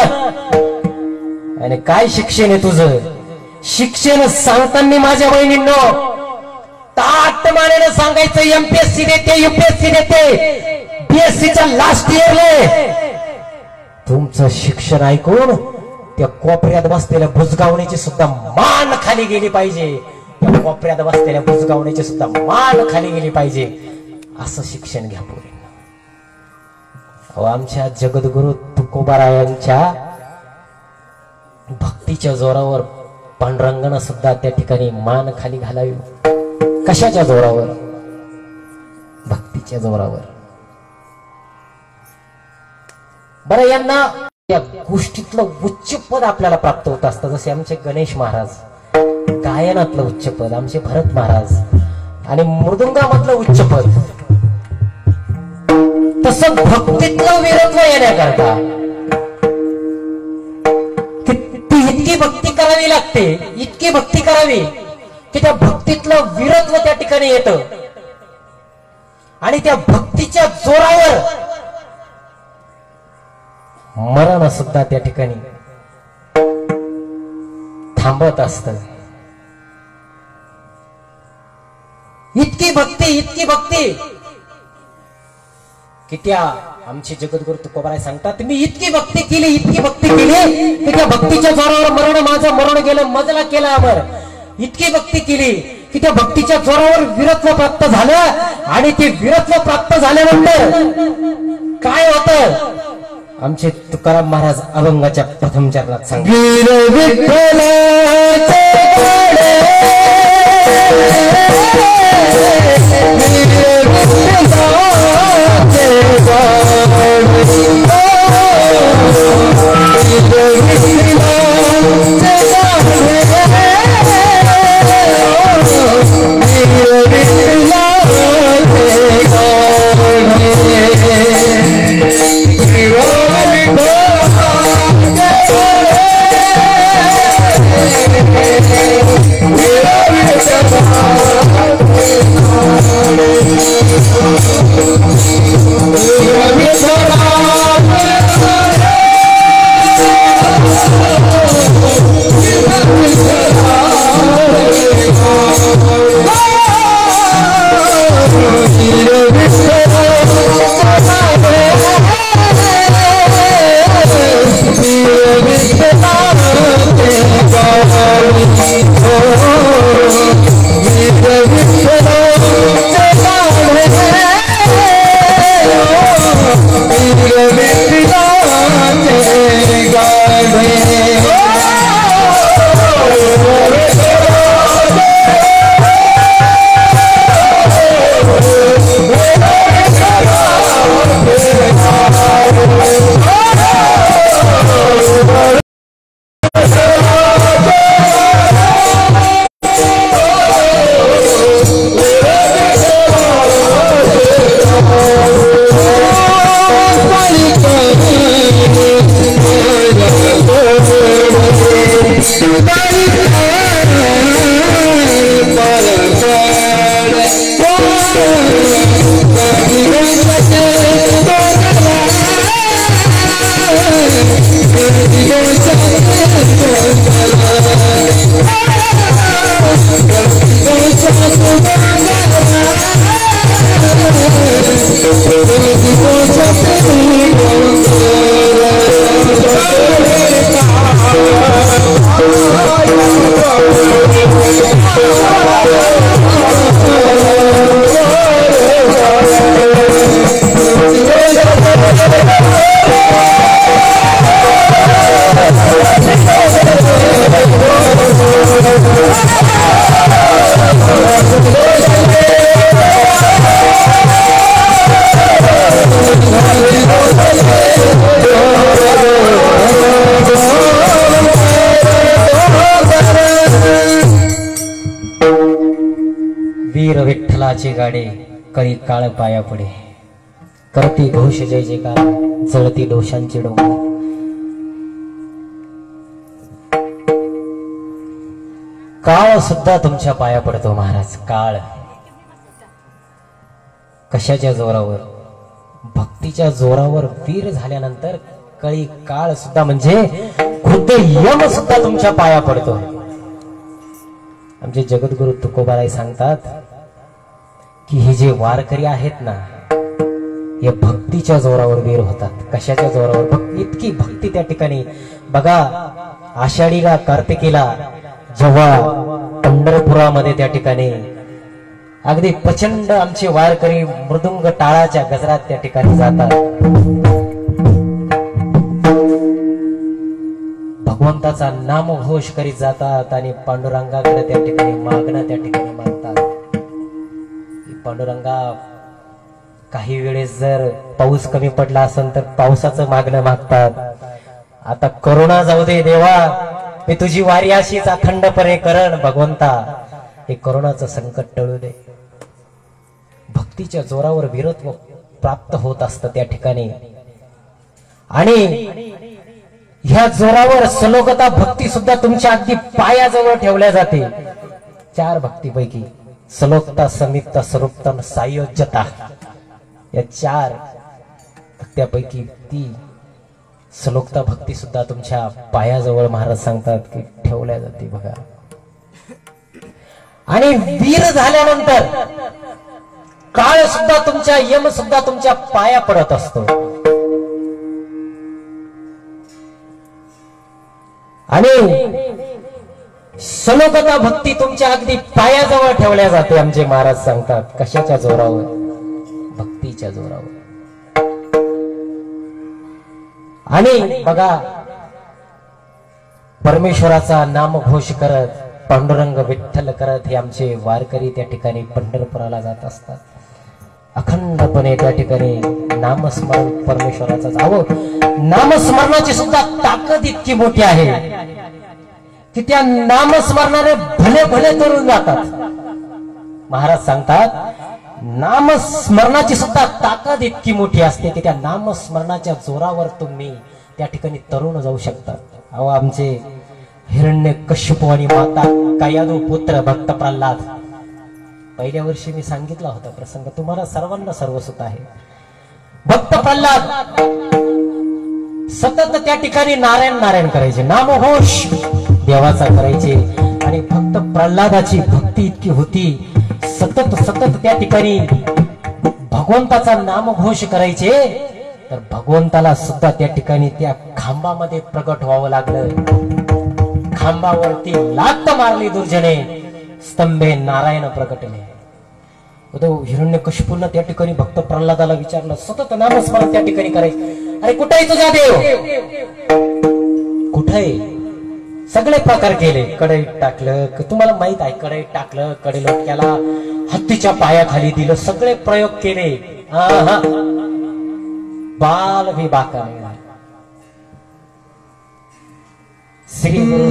आणि काय शिक्षण आहे तुझं. शिक्षण सांगताना माझ्या बहिणींनो ताट मानेनं सांगायचं, MPSC देते, UPSC देते, BScच्या लास्ट इयरले. तुमचं शिक्षण ऐकून त्या कोपऱ्यात बसलेल्या बुजगावण्याची सुद्धा मान खाली गेली पाहिजे. त्या कोपऱ्यात बसलेल्या बुजगावण्याची सुद्धा मान खाली गेली पाहिजे. असं शिक्षण घ्या पोरींनो. आमच्या जगद्गुरु तुकोबारायांच्या भक्तीच्या जोरावर पांडुरंगानं सुद्धा त्या ठिकाणी मान खाली घालावी. कशाच्या जोरावर? भक्तीच्या जोरावर. बरं, यांना या गोष्टीतलं उच्च पद आपल्याला प्राप्त होत असतं. जसे आमचे गणेश महाराज गायनातलं उच्च पद, आमचे भरत महाराज आणि मृदुंगामधलं उच्च पद, तसं भक्तीतलं वीरत्व येण्याकरता इतकी भक्ती करावी लागते, इतकी भक्ती करावी की त्या भक्तीतलं वीरत्व त्या ठिकाणी येतं. आणि त्या भक्तीच्या जोरावर मरण सुद्धा त्या ठिकाणी थांबत असत. इतकी भक्ती, इतकी भक्ती की त्या आमचे जगद्गुरु तुकोबाराय सांगतात, मी इतकी भक्ती केली, इतकी भक्ती केली की त्या भक्तीच्या जोरावर मरण, माझं मरण गेलं, मजला केला अमर. इतकी भक्ती केली की त्या भक्तीच्या जोरावर वीरत्व प्राप्त झालं. आणि ते वीरत्व प्राप्त झाल्यानंतर काय होतं? आमचे तुकाराम महाराज अभंगाच्या प्रथम चरणात सांगतात, वीर विठ्ठलाचे वीर विठ्ठलाची गाडी कळी काळ पाया पडे, करती घोष जय जयकार, जळती दोषांची डोंगर. काळ सुद्धा तुमच्या पाया पडतो महाराज. काळ कशाच्या जोरावर? भक्तीच्या जोरावर वीर झाल्यानंतर कळी काळ सुद्धा म्हणजे खुद्द यम सुद्धा तुमच्या पाया पडतो. आमचे जगद्गुरु तुकोबाराय सांगतात की हे जे वारकरी आहेत ना, हे भक्तीच्या जोरावर वीर होतात. कशाच्या जोरावर? इतकी भक्ती त्या ठिकाणी बघा. आषाढीला, कार्तिकीला जेव्हा पंढरपुरामध्ये त्या ठिकाणी अगदी प्रचंड आमचे वारकरी मृदुंग टाळाच्या गजरात त्या ठिकाणी जातात. भगवंताचा नामघोष करीत जातात आणि पांडुरंगाकडे त्या ठिकाणी मागणं त्या ठिकाणी मागतात. पांडुरंगा, काही वेळेस जर पाऊस कमी पडला असेल तर पावसाचं मागणं मागतात. आता करोना जाऊ दे देवा, मी तुझी वारी अशीच अखंडपणे करण. भगवंता, हे करोनाचं संकट टळू दे. भक्तीच्या जोरावर वीरत्व प्राप्त होत असतं त्या ठिकाणी, आणि ह्या जोरावर सलोकता भक्ती सुद्धा तुमच्या अगदी पायाजवळ ठेवल्या जाते. 4 भक्तीपैकी सलोकता, समीपता, स्वरूपता, सायोज्यता, या 4 भक्त्यापैकी ती सलोकता भक्ती सुद्धा तुमच्या पायाजवळ महाराज सांगतात की ठेवल्या जाते बघा. आणि वीर झाल्यानंतर काळ सुद्धा तुमच्या, यम सुद्धा तुमच्या पाया पडत असतो. आणि सलोकता भक्ती तुमच्या अगदी पायाजवळ ठेवल्या जाते. आमचे महाराज सांगतात कशाच्या जोरावर? भक्तीच्या जोरावर. आणि बघा, परमेश्वराचा नामघोष करत, पांडुरंग विठ्ठल करत हे आमचे वारकरी त्या ठिकाणी पंढरपुराला जात असतात. अखंडपणे त्या ठिकाणी नामस्मरण परमेश्वराचा जावं. नामस्मरणाची सुद्धा ताकद इतकी मोठी आहे की त्या नामस्मरणाने भले भले तरुण जातात. महाराज सांगतात नामस्मरणाची सुद्धा ताकद इतकी मोठी असते की त्या नामस्मरणाच्या जोरावर तुम्ही त्या ठिकाणी तरुण जाऊ शकतात. अहो, आमचे हिरण्यकश्यपू आणि माता कायादू पुत्र भक्त प्रल्हाद, पहिल्या वर्षी मी सांगितला होता प्रसंग, तुम्हाला सर्वांना सर्वसुत आहे. भक्त प्रल्हाद सतत त्या ठिकाणी नारायण नारायण करायचे, नामघोष देवाचा करायचे. आणि भक्त प्रल्हादाची भक्ती इतकी होती, सतत सतत त्या ठिकाणी भगवंताचा नामघोष करायचे, तर भगवंताला सुद्धा त्या ठिकाणी त्या खांबामध्ये प्रगट व्हावं लागलं. खांबावरती लात मारली दुर्जने, स्तंभे नारायण प्रगटले. हिरण्यकश्यपूंना त्या ठिकाणी भक्त प्रल्हादाला विचारलं, सतत नामस्मरण त्या ठिकाणी करायचं, अरे कुठे आहे तुझा देव? कुठे? सगळे प्रकार केले. कढईत टाकलं, तुम्हाला माहित आहे, कढईत टाकलं, कडे लोटक्याला हत्तीच्या पायाखाली दिलं, सगळे प्रयोग केले. बाल भी बाका नाही. श्री गुरु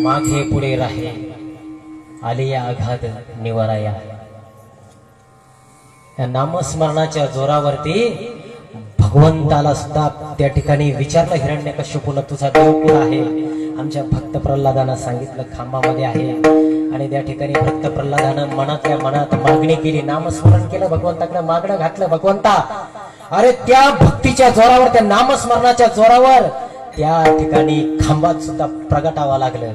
मागे पुढे राहे आलिया आघात निवाराया. या नामस्मरणाच्या जोरावरती भगवंताला सुद्धा त्या ठिकाणी विचारलं हिरण्यकश्यपूने तुझा देव कुठं आहे. आमच्या भक्त प्रल्हादानं सांगितलं खांबामध्ये आहे. आणि त्या ठिकाणी भक्त प्रल्हादानं मनातल्या मनात मागणी केली, नामस्मरण केलं, भगवंताकडे मागणं घातलं. भगवंता अरे त्या भक्तीच्या जोरावर, त्या नामस्मरणाच्या जोरावर त्या ठिकाणी खांबात सुद्धा प्रगटावं लागलं.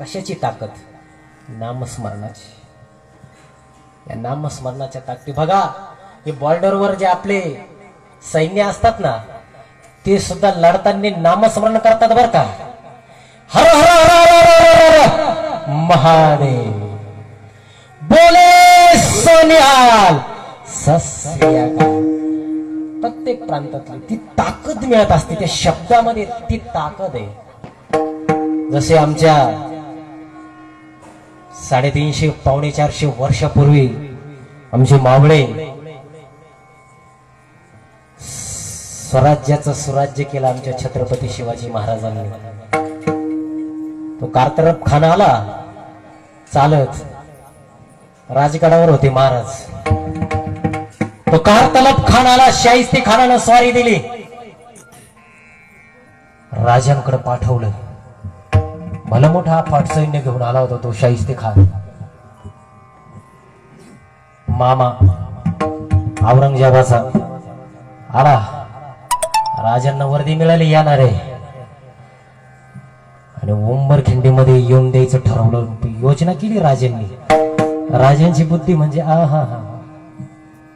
कशाची ताकद? नामस्मरणाची. या नामस्मरणाच्या ताकदी बघा. हे बॉर्डरवर जे आपले सैन्य असतात ना, ते सुद्धा लढताना नामस्मरण करतात बर का. हर हर हर हर हर महादेव, बोले सोनिहाल, सस्याकाल. प्रत्येक प्रांतातली ती ताकद मिळत असते त्या शब्दामध्ये. ती ताकद आहे. जसे आमच्या 350 पावणे 400 वर्षापूर्वी आमचे मावळे स्वराज्याचं सुराज्य केलं आमच्या छत्रपती शिवाजी महाराजांनी. तो कारतरफ खान आला चालत, राजगडावर होते महाराज. तो कारतलब खान आला, शाहिस्ते खानानं स्वारी दिली, राजांकडे पाठवलं. भला मोठा अफाट सैन्य घेऊन आला होता तो शाहिस्ते खान. मामा औरंगजेबाचा आला, राजांना वर्दी मिळाली येणार आहे. आणि उंबरखिंडीमध्ये येऊन द्यायचं ठरवलं. योजना केली राजांनी. राजांची बुद्धी म्हणजे आहा हा,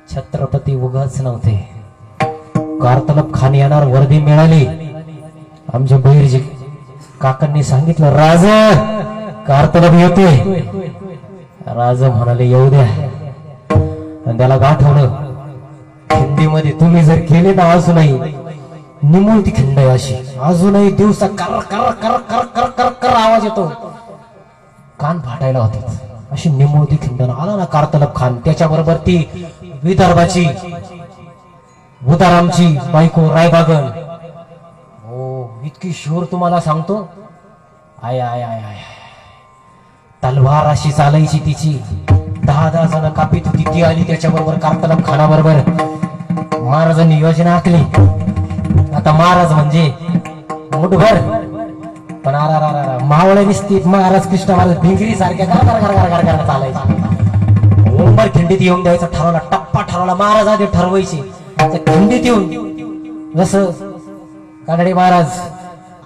छत्रपती उगाच नव्हते. कारतलब खान येणार, वर्दी मिळाली. आमच्या बहिरजी काकांनी सांगितलं, राजा कारतलब येतोय. राजा म्हणाले येऊ द्या. आणि त्याला गाठवलं. खिंडीमध्ये तुम्ही जर गेले ना, अजूनही निमुळ ती खिंड आहे अशी, अजूनही दिवसा कर कर कर कर कर कर कर आवाज येतो. कान फाटायला होते अशी निमुळ ती खिंड. आला ना कारतलब खान, त्याच्याबरोबर ती विदर्भाची उदारामची बायको रायबागन. हो, इतकी शूर तुम्हाला सांगतो. आय आय आय आय, तलवार अशी चालायची तिची. 10-10 जण कापीत होती. ती आली त्याच्याबरोबर कारतलब खानाबरोबर. महाराजांनी योजना आखली. आता महाराज म्हणजे मुठभर, पण मावळे दिसतीत महाराज कृष्ण महाराज भिंगरी सारख्या घर चालायचे. उंबर खिंडीत येऊन द्यायचा ठरवला, टप्पा ठरवला. महाराज आधी ठरवायचे खिंडीत येऊन. जसं कानडे महाराज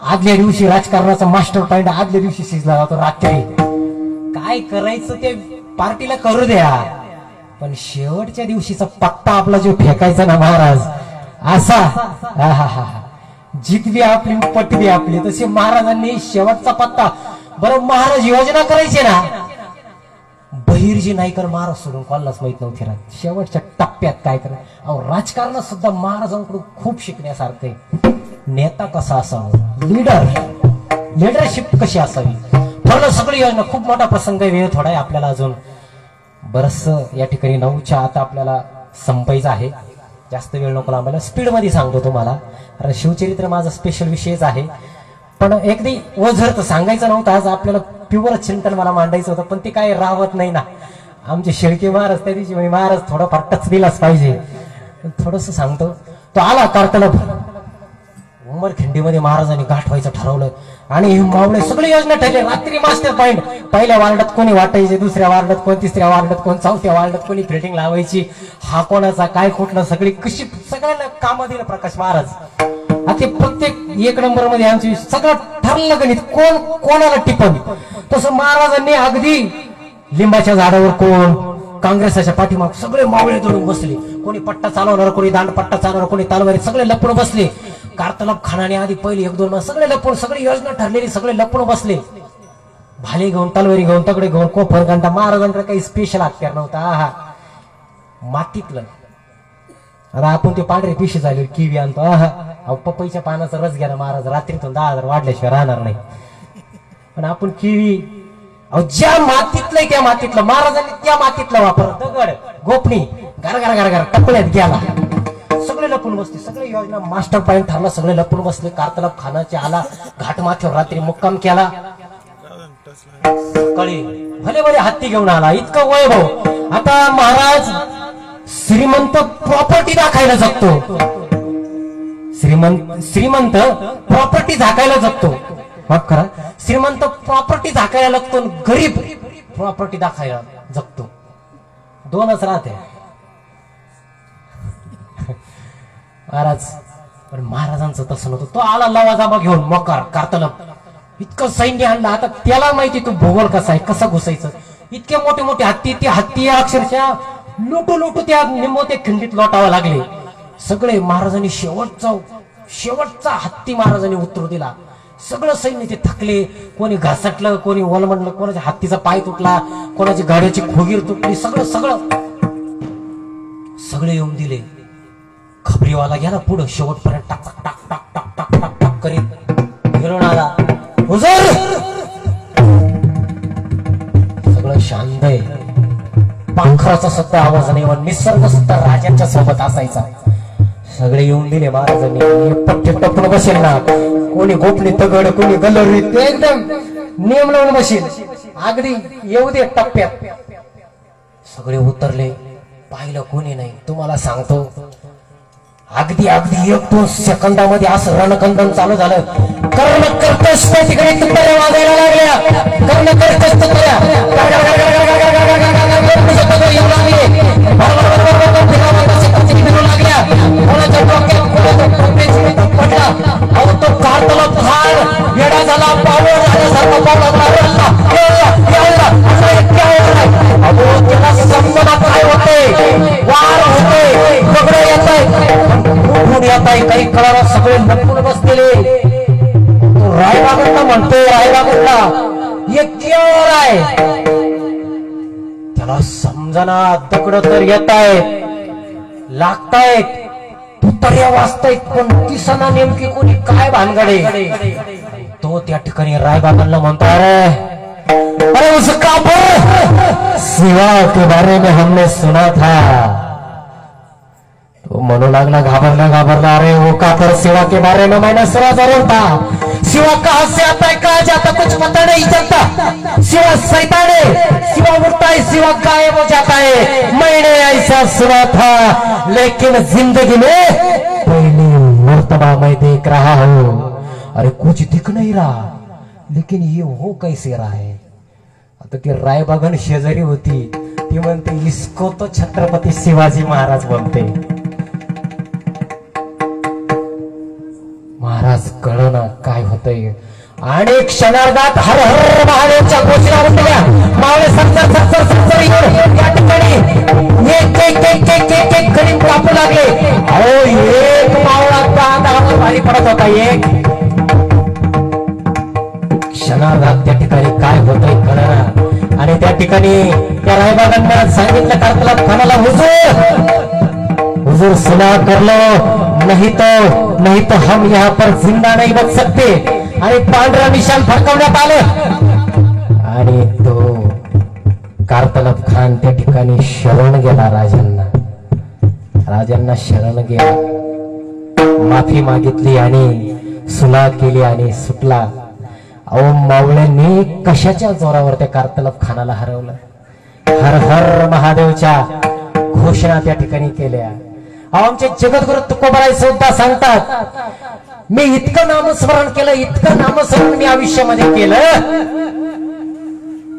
आदल्या दिवशी राजकारणाचा मास्टर पॉइंट आदल्या दिवशी शिजला जातो रात्री. काय करायचं ते पार्टीला करू द्या, पण शेवटच्या दिवशीचा पत्ता आपला जो फेकायचा ना महाराज, असा जीत बी आपली पट बी आपली. तसे महाराजांनी शेवटचा पत्ता. बरं महाराज योजना करायचे ना, बहिर्जी नाईकर महाराज सोडून कोणालाच माहित नव्हते राहत. शेवटच्या टप्प्यात काय करायचं. अहो, राजकारणात सुद्धा महाराजांकडून खूप शिकण्यासारखे. नेता कसा असावा, लिडरशिप कशी असावी, ठरलं सगळी योजना. खूप मोठा प्रसंग आहे, वेळ थोडा आहे आपल्याला अजून. बरस या ठिकाणी 9च्या आता आपल्याला संपायचं आहे. जास्त वेळ नको लांबायला, स्पीड मध्ये सांगतो तुम्हाला. कारण शिवचरित्र माझा स्पेशल विषयच आहे. पण अगदी ओझर तर सांगायचं नव्हतं आज आपल्याला. प्युअर चिंतन मला मांडायचं होतं, पण ते काय राहत नाही ना. आमचे शेळके महाराज त्या दिवशी म्हणजे महाराज थोडाफार टच दिलाच पाहिजे. थोडस सांगतो. तो आला कारतलब. उंबरखिंडीमध्ये महाराजांनी गाठवायचं ठरवलं. आणि मावळे सगळी योजना ठरली. रात्री मास्टर पॉइंट. पहिल्या वार्डात कोणी वाटायचे, दुसऱ्या वार्डात कोण, तिसऱ्या वार्डात कोण, चौथ्या वार्डात कोणी फिल्डिंग लावायची. हा कोणाचा काय कुठला, सगळी कशी सगळ्यांना काम दिलं प्रकाश महाराज. ते प्रत्येक 1 नंबर मध्ये आमची सगळं ठरलं गणित, कोण कोणाला टिपण. तसं महाराजांनी अगदी लिंबाच्या झाडावर कोण, काँग्रेसाच्या पाठीमाग सगळे मावळे धरून बसले. कोणी पट्टा चालवणार, कोणी दांड पट्टा चालवणार, कोणी तालवारी, सगळे लपून बसले. कारतलब खानाने आधी पहिले 1-2 महिने सगळे लपून, सगळी योजना ठरलेली, सगळे लपून बसले. भाले घेऊन, तलवारी घेऊन, तगडे घेऊन, कोफर घंटा. महाराजांकडे काही स्पेशल हत्यार नव्हता. आहा, मातीतलं. आता आपण ते पांढरे पिशे झाले किवी आणतो. आहा, पपईच्या पानाचा रस घ्या ना महाराज, रात्रीतून 10,000 वाढल्याशिवाय राहणार नाही. पण आपण किवी, ज्या मातीतलं त्या मातीतलं, महाराजांनी त्या मातीतलं वापर. दगड, गोपणी, घर टपल्यात गेला. सगळे लपून बसले. सगळे योजना मास्टर पॉइंट ठरला. सगळे लपून बसले. कारतलब खानाचे आला घाट माथ्यावर रात्री मुक्काम केला. कळी भले भले हत्ती घेऊन आला. इतकं वैभव. आता महाराज श्रीमंत प्रॉपर्टी दाखायला जगतो. श्रीमंत प्रॉपर्टी झाकायला जगतो, माफ करा, श्रीमंत प्रॉपर्टी झाकायला लागतो, गरीब प्रॉपर्टी दाखायला जगतो, दोनच राहते महाराज. पण महाराजांचं तसं नव्हतं. तो आला लवाजामा घेऊन मकार कारतलब, इतकं सैन्य आणलं. आता त्याला माहिती तो भूगोल कसा आहे, कसं घुसायचं. इतके मोठे मोठे हत्ती, ते हत्ती अक्षरशः लुटू त्या निंबोते खिंडीत लोटावं लागले सगळे. महाराजांनी शेवटचा हत्ती महाराजांनी उतरू दिला. सगळं सैन्य ते थकले, कोणी घासटलं, कोणी ओलमडलं, कोणाच्या हत्तीचा पाय तुटला, कोणाची गाड्याची खोगीर तुटली, सगळे येऊन दिले. खबरीवाला गेला पुढं शेवटपर्यंत टाक टाक टाक टाक टाक टाक टाक टाक करीत घेऊन आला. हुजूर सगळं शांत आहे, पाखराचा सुद्धा आवाज नाही, निसर्ग सुद्धा राजांच्या सोबत असायचा. सगळे येऊन दिले महाराजांनी. पट्टे टपून बसेल ना, कोणी गोपणी तगड, कोणी गल्लरी, ते एकदम नियम लावून बसेल. अगदी येऊ दे टप्प्यात सगळे उतरले. पाहिलं कोणी नाही. तुम्हाला सांगतो अगदी 1-2 सेकंदामध्ये असं रणकंदन चालू झालं. कर्ण कर्कश तिकडे तुताऱ्या वाजायला लागल्या. कर्ण कर्कश तुताऱ्या येऊ लागले. लागल्या. कोणाच्या डोक्यात पडला. अहो तो कारतला फार येडा झाला, पावळ झाल्यासारखा पावला लागला. त्याला समजा काय होते, वार होते, दगड येत आहे, येत आहे, काही कळाला. सगळे लपून बसलेले. रायबागडला म्हणतो, रायबागडला एक आहे, त्याला समजना. दगड तर येत आहेत, लागतायत, तुतऱ्या वाजतायत, पण किसना नेमकी कोणी काय भानगडे. तो त्या ठिकाणी रायबागडला म्हणतो, अरे उस काफिर सिवा के बारे में हमने सुना था. तो म्हणू लागला घाबरला, अरे वो काफिर सिवा के बारे में मैंने सुना जरूर था. सिवा कहां से आता है, कहां जाता, कुछ पता नहीं चलता. सिवा शैतान है, सिवा उड़ता है, सिवा गायब हो जाता है. मैंने ऐसा सुना था, लेकिन जिंदगी में पहली मर्तबा मैं देख रहा हूं. अरे कुछ दिख नहीं रहा, लेकिन ये हो कैसे रहा है. आता ती रायबागन शेजारी होती, ती म्हणते इसको तो छत्रपती शिवाजी महाराज बनते. महाराज कळना काय होतंय. आणि क्षणार्धात हर हर महादेवच्या घोषणा उठल्या. मावळे सरसर या ठिकाणी एक गरीब कापू लागले. अहो एक मावळा दांडावर भारी पडत होता. एक क्षणार्धात त्या ठिकाणी काय होतंय कळना. आणि त्या ठिकाणी त्या रायबागांना सांगितलं कारतला खानाला, हुजूर सुना कर लो, नहीं तो हम यहाँ पर जिंदा नहीं बच सकते. आणि पांढरा निशाण फडकवण्यात आलं. आणि तो कारतलब खान त्या ठिकाणी शरण गेला. राजांना शरण गेला, माफी मागितली आणि सुना केली आणि सुटला. अहो मावळ्यांनी कशाच्या जोरावर त्या कारतलब खानाला हरवलं. हर हर महादेवच्या घोषणा त्या ठिकाणी केल्या. आमचे जगद्गुरु तुकोबाराय सुद्धा सांगतात, मी इतकं नामस्मरण केलं, इतकं नामस्मरण मी आयुष्यामध्ये केलं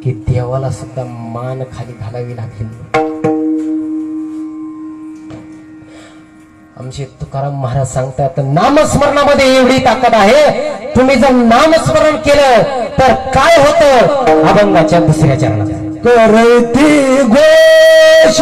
की देवाला सुद्धा मान खाली घालावी लागेल. आमचे तुकाराम महाराज सांगतात, नामस्मरणामध्ये एवढी ताकद आहे. तुम्ही जर नामस्मरण केलं तर काय होतं. अभंगाच्या 2ऱ्या चरणात करती घोष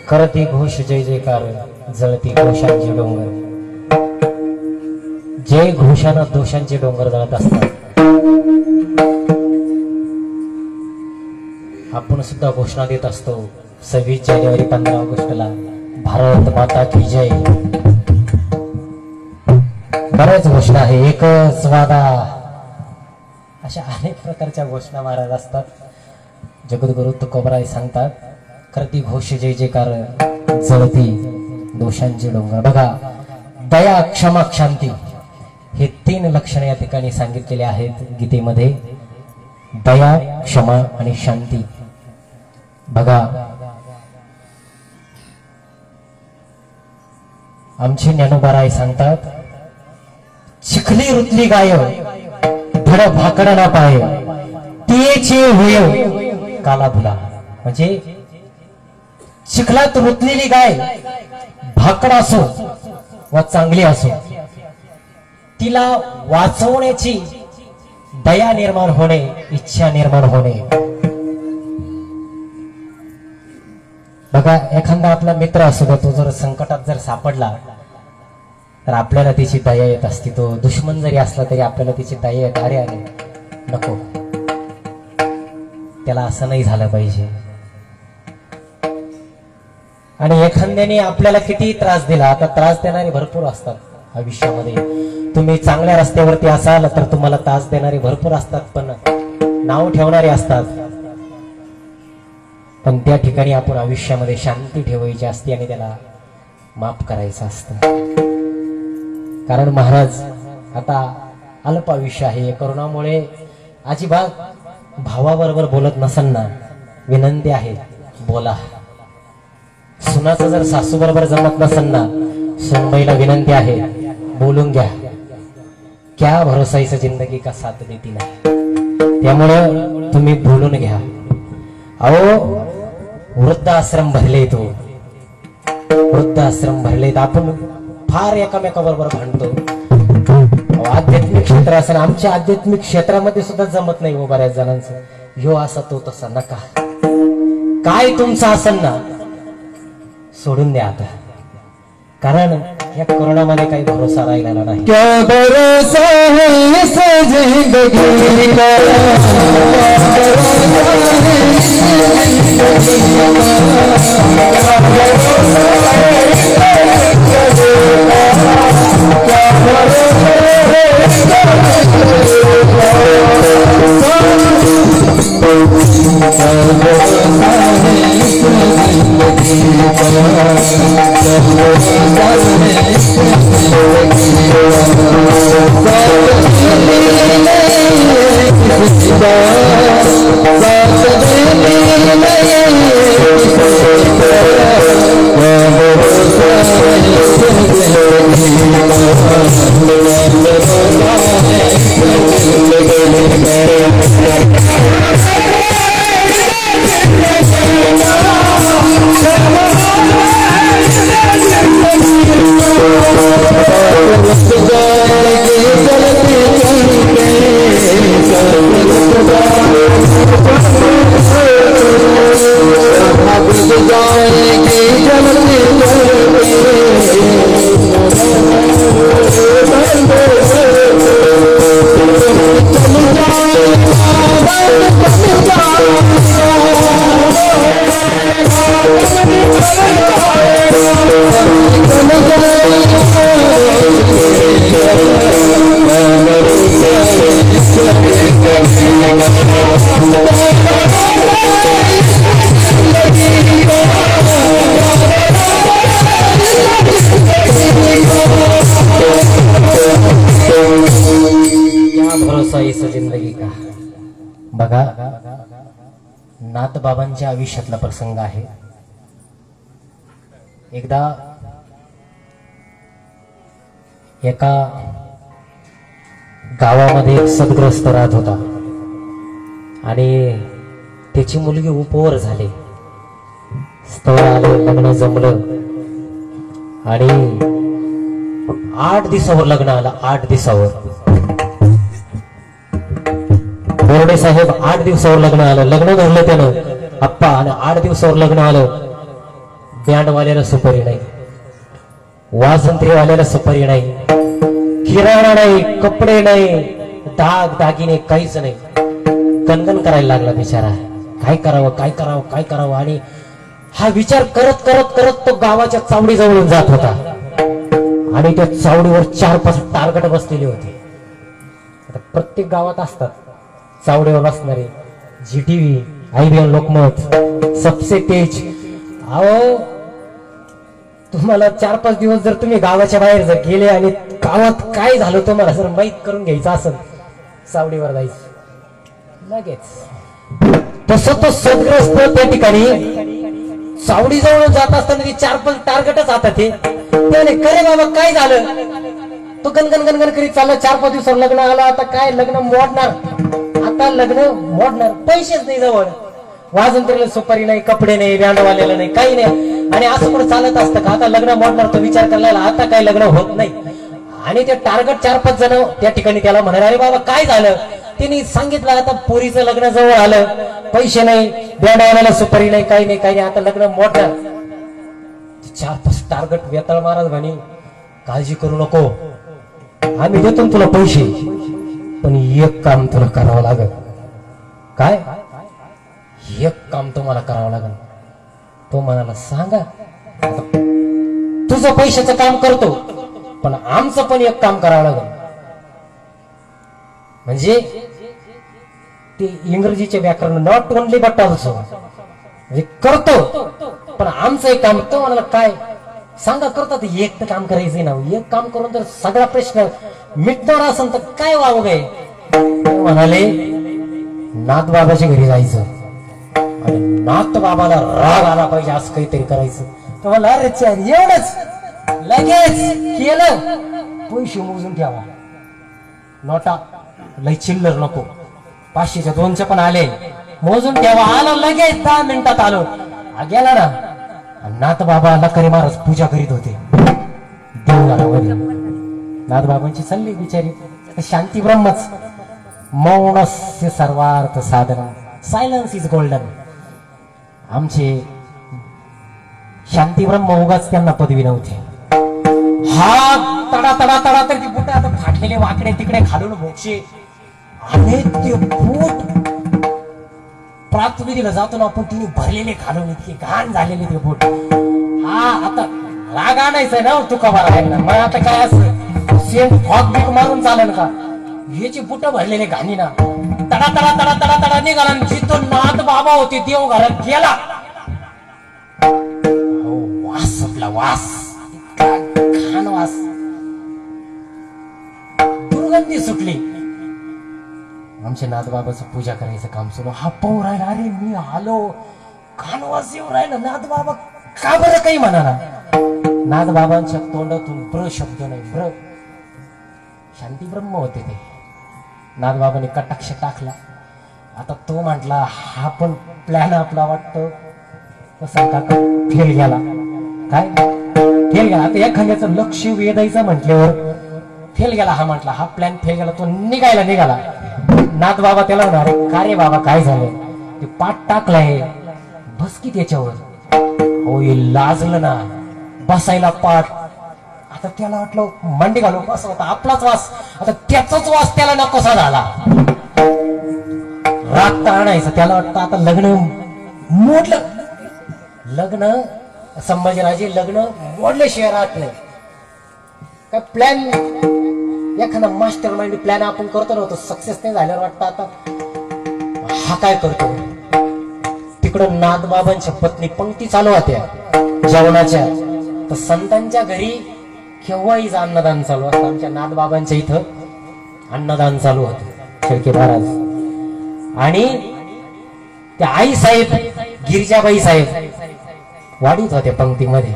करती घोष जय जयकार जळती घोषांचे डोंगर, जय घोषानं दोषांचे डोंगर जळत असतात. आपण सुद्धा घोषणा देत असतो 26 जानेवारी 15 ऑगस्टला भारत माता की जय. बऱ्याच घोषणा आहे, एकच वादा, अशा अनेक प्रकारच्या घोषणा महाराज असतात. जगद्गुरु तुकोबराय सांगतात करती घोष जय जयकार जळती दोषांचे डोंगर. बघा, दया क्षमा शांती हे 3 लक्षणे या ठिकाणी सांगितलेले आहेत गीतेमध्ये. दया क्षमा आणि शांती. बघा, आमचे ज्ञानोबाराय सांगतात चिखली रुतली गाय धड भाकड ना पाय तेचे होय काला भुला. म्हणजे चिखलात रुतलेली गाय भाकड असो व चांगली असो, तिला वाचवण्याची दया निर्माण होणे, इच्छा निर्माण होणे. बघा, एखादा आपला मित्र असू द्या, तो जर संकटात जर सापडला तर आपल्याला त्याची दया येत असते. तो दुश्मन जरी असला तरी आपल्याला त्याची दया येत, अरे अरे नको, त्याला असं नाही झालं पाहिजे. आणि एखाद्याने आपल्याला किती त्रास दिला, आता त्रास देणारे भरपूर असतात आयुष्यामध्ये. तुम्ही चांगल्या रस्त्यावरती असाल तर तुम्हाला त्रास देणारे भरपूर असतात, पण नाव ठेवणारे असतात. पण त्या ठिकाणी आपण आयुष्यामध्ये शांती ठेवायची असते आणि त्याला माफ करायचं असतं. कारण महाराज आता अल्प आयुष्य आहे, करोनामुळे अजिबात भावाबरोबर बोलत नसताना विनंती आहे बोला. सुनाचं जर सासू बरोबर जमत नसताना सुनबाईला विनंती आहे बोलून घ्या. क्या भरोसा इस जिंदगी का साथ देती नाही. त्यामुळे तुम्ही बोलून घ्या. अहो, वृद्धाश्रम भरले, तो वृद्धाश्रम भरले, आपण फार एकामेकाबरोबर भांडतो. आध्यात्मिक क्षेत्र असेल, आमच्या आध्यात्मिक क्षेत्रामध्ये सुद्धा जमत नाही हो बऱ्याच जणांचं. ह्यो असा तो तसा, नका काय तुमचं असेल ना सोडून द्या आता. कारण या कोरोनामध्ये काही भरोसा राहिलेला नाही. क्या भरोसा है इस जिंदगी का, बघा, नाथबाबांच्या आयुष्यातला प्रसंग आहे. एकदा एका गावामध्ये एक सद्ग्रस्त राहत होता आणि त्याची मुलगी उपवर झाली, स्थळ आले, लग्न जमलं आणि 8 दिवसावर लग्न आलं. 8 दिवसावर बोर्डे साहेब 8 दिवसावर लग्न आलं. लग्न धरलं त्यानं आप्पा आणि 8 दिवसावर लग्न आलं. बँडवाल्याला सुपारी नाही, वाजंत्रीवाल्याला सुपारी नाही, किराणा नाही, कपडे नाही, दाग दागिने काहीच नाही. गणगण करायला लागला बिचारा. काय करावं काय करावं काय करावं. आणि हा विचार करत करत करत तो गावाच्या चावडी जवळून जात होता आणि त्या चावडीवर 4-5 टार्गेट बसलेले होते. आता प्रत्येक गावात असतात चावडीवर बसणारे. GTV, IBM लोकमत, सबसे तेज. अहो तुम्हाला 4-5 दिवस जर तुम्ही गावाच्या बाहेर जर गेले आणि गावात काय झालं तुम्हाला जर माहीत करून घ्यायचं असेल, चावडीवर जायचं लगेच. तसं तो सद्ग्रस्त त्या ठिकाणी चावडी जवळ जात असताना 4-5 टार्गेटच आता ते त्याने करे बाबा काय झालं. तो गणगण गणगण करीत चालला. 4-5 दिवसावर लग्न आलं. आता काय लग्न मोडणार, आता लग्न मोडणार. पैसेच नाही जवळ, वाजंत्रीला सुपारी नाही, कपडे नाही, बँडवाल्याला नाही, काही नाही. आणि असं पण चालत असतं का आता लग्न मोडणार. तो विचार करायला आता काय लग्न होत नाही. आणि ते टार्गेट 4-5 जण त्या ठिकाणी त्याला म्हणाले अरे बाबा काय झालं. त्यांनी सांगितलं आता पोरीचं लग्न जवळ आलं, पैसे नाही, बँडवाल्याला सुपारी नाही, काही नाही काही नाही, आता लग्न मोडणार. 4-5 टार्गेट वेताळ महाराज म्हणे काळजी करू नको, आम्ही देतो तुला पैसे, पण एक काम तुला करावं लागेल. काय? एक काम तुम्हाला करावं लागेल. तो म्हणाला सांगा. तुझं पैशाचं काम करतो, पण आमचं पण एक काम करावं लागेल. म्हणजे ते इंग्रजीचे व्याकरण नॉट ओनली बट ऑल्सो, म्हणजे करतो पण आमचं एक काम. तो म्हणाला काय सांगा. करतात एक तर काम करायचं ना, एक काम करून जर सगळा प्रश्न मिटणार असेल तर काय व्हावं गे. म्हणाले नाथ बाबाच्या घरी जायचं आणि नाथ बाबाला राग आला पाहिजे असं काहीतरी करायचं. तर मला अरे एवढंच लगेच केलं. पैसे मोजून ठेवा, नोटा लय चिल्लर नको, 500च्या 2च्या पण आले, मोजून ठेवा. आलो लगेच 10 मिनिटात आलो. गेला ना. नाथ बाबा लकरी महाराज पूजा करीत होते देवघरामध्ये. नाथ बाबांची चालली बिचारी. शांती ब्रह्मच, मौनस्य सर्वार्थ साधन, सायलन्स इज गोल्डन. आमचे शांती ब्रह्म उगाच त्यांना पदवी नव्हती. हा तडा तडा तडा तर ती बुट आता फाटलेले वाकडे तिकडे खालून मोक्षे आणि ते बूट प्रातविधीला जातो ना आपण, तिने भरलेले खालून इतके घाण झालेले ते बूट. हा आता राग आणायचंय ना तुका बरा. मग आता काय असं सेंट फॉग बीक मारून चालेल का. ह्याची बुट भरलेले घाणी ना. तडा तडा तडा तडा तडा निघाला. जिथं नाथ बाबा होते देव घरात गेला. वास सुटला, वास, घाण वास, दुर्गंधी सुटली. आमच्या नाथबाबाचं पूजा करायचं काम सुरू. हा पाहू राहिला अरे मी आलो, घाण वास येऊ राहिला. नाथबाबा का बरं काही म्हणाला. नाथबाबांच्या तोंडातून ब्र शब्द नाही. ब्र शांती ब्रह्म होते ते. नाथबाबांनी कटाक्ष टाकला. आता तो म्हटला हा पण प्लॅन आपला वाटतो कसं काका फेल गेला. काय फेल गेला. आता एखाद्याचं लक्ष वेधायचं म्हटल्यावर फेल गेला. हा म्हटला हा प्लॅन फेल गेला. तो निघाला. नाथ बाबा त्याला म्हणाले का रे बाबा काय झालं. ते पाठ टाकलाय बस की त्याच्यावर. हो लाजलं ना बसायला पाठ. आता त्याला वाटलं मांडी घालून कसा होता आपलाच वास. आता त्याचाच वास त्याला नकोसा झाला. राग तर आणायचं. त्याला वाटतं आता लग्न मोडलं. लग्न संभाजीराजे लग्न मोडल्याशिवाय राहत नाही. काय प्लॅन एखादा मास्टर माइंड प्लॅन आपण करतो ना, तो सक्सेस नाही झाल्यावर वाटतं आता हा काय करतो. तिकडं नाथबाबांच्या पत्नी पंक्ती चालू होत्या जेवणाच्या. तर संतांच्या घरी केव्हाही अन्नदान चालू असतं. आमच्या नाथबाबांच्या इथं अन्नदान चालू होतं. शेळके महाराज आणि त्या आई साहेब गिरिजाबाई साहेब वाढीत होत्या पंक्तीमध्ये.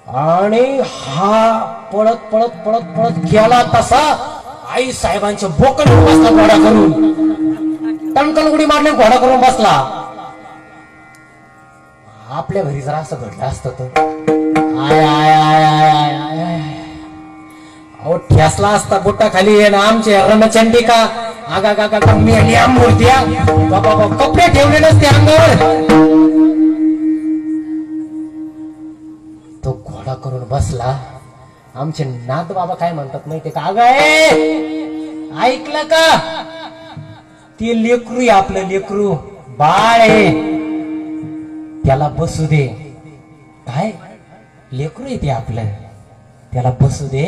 आणि हा पळत पळत पळत पळत गेला तसा आई साहेबांच्या बोकड बसला घोडा करून, टणकन उडी मारली घोडा करून बसला. आपल्या घरी जर असं घडलं असतं तर I I I I I I अहो ठेसला असता बुट्टा खाली. आमचे रणचंडिका आगा गा मेल्या मूर्त्या बाबा कपडे ठेवले नसते अंगावर. तो घोडा करून बसला. आमचे नाथ बाबा काय म्हणतात माहितीये का? अगं ऐकलं का? ते लेकरू आहे आपलं, लेकरू बाळ आहे, त्याला बसू दे. काय लेकरू आहे ते आपलं, त्याला बसू दे,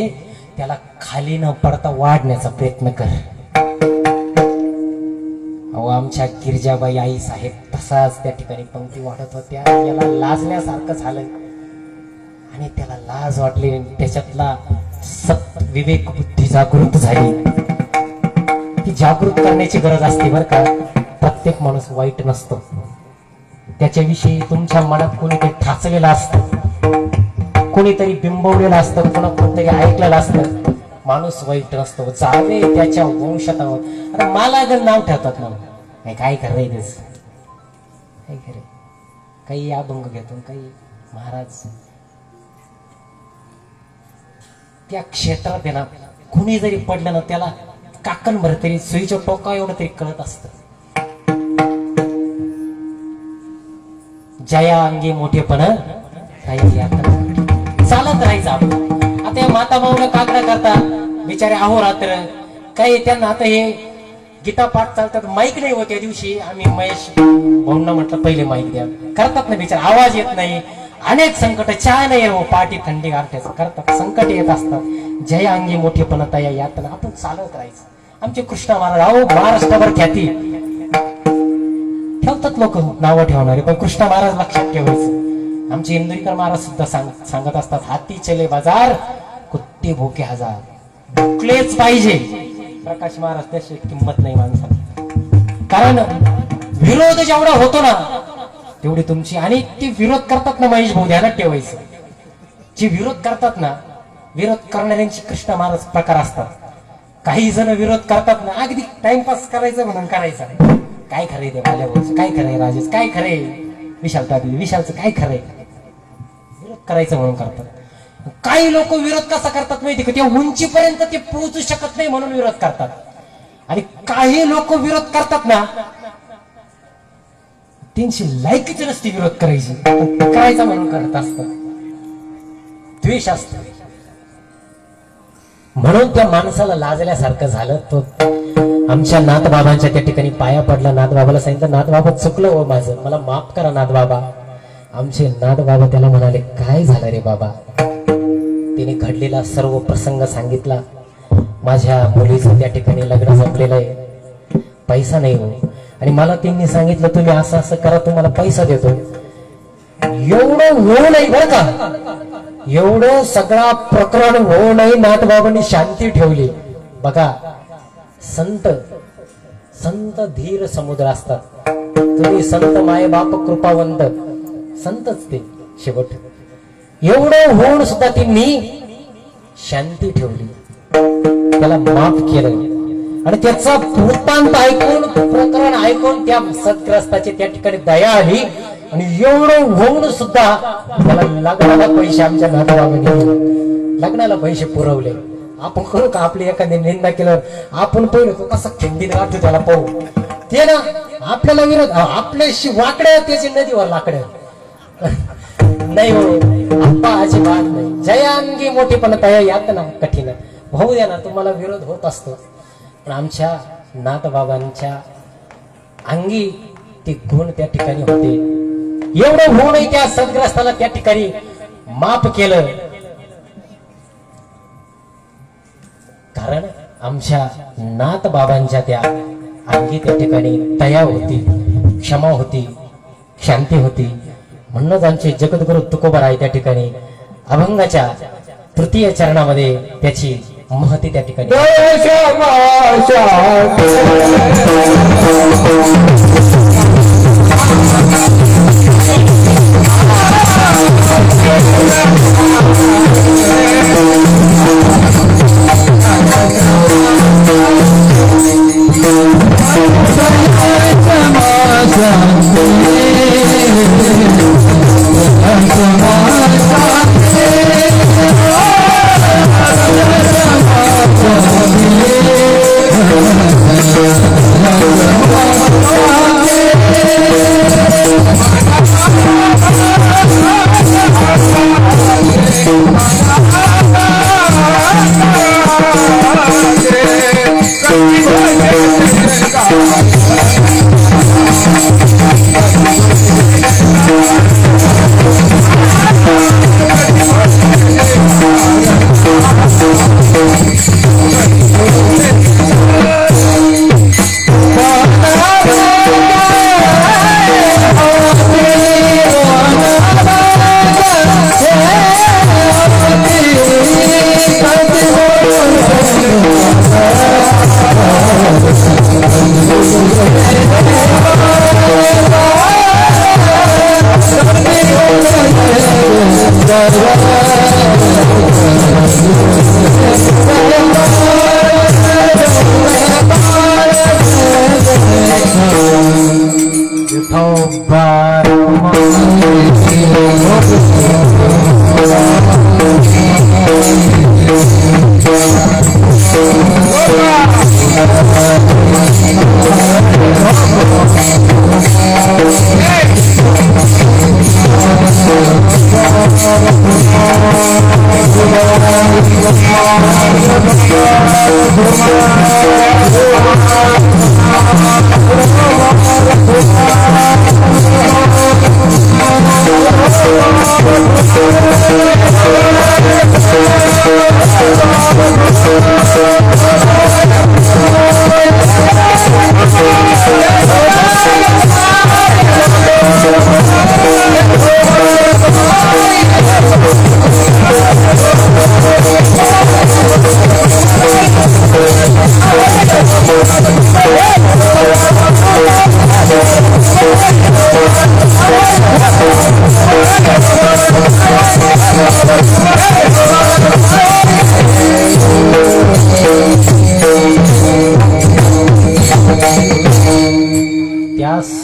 त्याला खाली न पडता वाढण्याचा प्रयत्न कर. अहो आमच्या गिरजाबाई आई साहेब तसाच त्या ठिकाणी पंक्ती वाढत होत्या. याला लाजण्यासारखं झालं आणि त्याला लाज वाटली. त्याच्यातला सत विवेक बुद्धी जागृत झाली. ती जागृत करण्याची गरज असते बरं का. प्रत्येक माणूस वाईट नसतो. त्याच्याविषयी तुमच्या मनात कोणीतरी ठाचलेलं असतं, कोणीतरी बिंबवलेलं असतं, कोणतरी ऐकलेलं असतं. माणूस वाईट नसतो. जावे त्याच्या वंशात. अरे मला जर नाव ठेवतात ना, काय करायच, काय करे, काही अभंग घेतो, काही महाराज त्या क्षेत्रात आहे ना, कुणी जरी पडलं ना त्याला काकणभर तरी सुईच्या टोका एवढं तरी कळत असत. जया अंगी मोठेपण चालत राहायचं आपण. आता या माता भाऊला काकडा करतात बिचारे अहोरात्र. काही त्यांना आता हे गीता पाठ चालतात, माईक नाही हो. त्या दिवशी आम्ही महेश भाऊंना म्हटलं पहिले माईक द्या. करतात ना बिचारे, आवाज येत नाही, अनेक संकट, चहा नाही हो, पाठी थंडी गारठ्याचं करतात, संकट येत असतात. जया अंगी मोठेपण तया यातना. आपण चालत राहायचं. आमचे कृष्णा महाराज अहो महाराष्ट्रभर ख्याती ठेवतात लोक, नावं ठेवणारे, पण कृष्णा महाराज लक्षात ठेवायचं. आमचे इंदुरीकर महाराज सुद्धा सांगत असतात, हाती चले बाजार कुत्ते भोके हजार. भुकलेच पाहिजे. प्रकाश महाराज त्याची किंमत नाही माणसाला. कारण विरोध जेवढा होतो ना तेवढी तुमची. आणि ते विरोध करतात ना महेश भाऊ, ध्यानात ठेवायचं. जे विरोध करतात ना, विरोध करणाऱ्यांची कृष्ण महाराज प्रकार असतात. काही जण विरोध करतात ना, अगदी टाइमपास करायचं म्हणून करायचं. काय खरंय ते भाल्या भाऊचं, काय खरंय राजेश, काय खरंय विशाल ताबी, विशालचं काय खरंय, विरोध करायचं म्हणून करतात. काही लोक विरोध कसा करतात माहिती का? ते उंचीपर्यंत ते पोहोचू शकत नाही म्हणून विरोध करतात. आणि काही लोक विरोध करतात ना, त्यांची लायकीच नसते विरोध करायची, करायचा म्हणून करत असतात. द्वेष असतो. म्हणून त्या माणसाला लाजल्यासारखं झालं. तो आमच्या नाथबाबांच्या त्या ठिकाणी पाया पडला. नाथबाबाला सांगितलं, नाथबाबा चुकलं हो माझं, मला माफ करा नाथबाबा. आमचे नाथबाबा त्याला म्हणाले, काय झालं रे बाबा? तिने घडलेला सर्व प्रसंग सांगितला. माझ्या मुलीचं त्या ठिकाणी लग्न जमलेलं आहे, पैसा नाही हो, आणि मला त्यांनी सांगितलं तुम्ही असं असं करा, तुम्हाला पैसा देतो. एवढं होऊ नाही बरं का, एवढं सगळा प्रकरण होऊ नाही, नाथबाबांनी शांती ठेवली. बघा संत संत धीर समुद्र असतात. तुम्ही संत माय बाप कृपावंत, संतच ते शेवट. एवढं होऊन सुद्धा त्यांनी शांती ठेवली, त्याला माफ केलं. आणि त्याचा वृत्तांत ऐकून, प्रकरण ऐकून त्या सद्ग्रस्ताची त्या ठिकाणी दया आली. आणि एवढं होऊन सुद्धा त्याला लग्नाला पैसे, आमच्या नाथबाबांनी लग्नाला पैसे पुरवले. आपण करू का? आपली एखादी निंदा केल्यावर आपण पहिलं तो कसा खिंडीत गाठतो त्याला पाहू. ते ना आपल्याला विरोध, आपल्याशी वाकड्या त्याची नदीवर लाकड्या नाही हो, आप्पा अजिबात नाही. जयांगी मोठेपण तया यातना कठीण. भाऊ द्या ना, तुम्हाला विरोध होत असतो, पण आमच्या नाथबाबांच्या अंगी ते गुण त्या ठिकाणी होते. एवढं होऊनही त्या सद्ग्रस्ताला त्या ठिकाणी माफ केलं. कारण आमच्या नाथबाबांच्या त्या अंगी त्या ठिकाणी दया होती, क्षमा होती, शांती होती. म्हणूनच आमचे जगद्गुरु तुकोबाराय त्या ठिकाणी अभंगाच्या तृतीय चरणामध्ये त्याची महती त्या ठिकाणी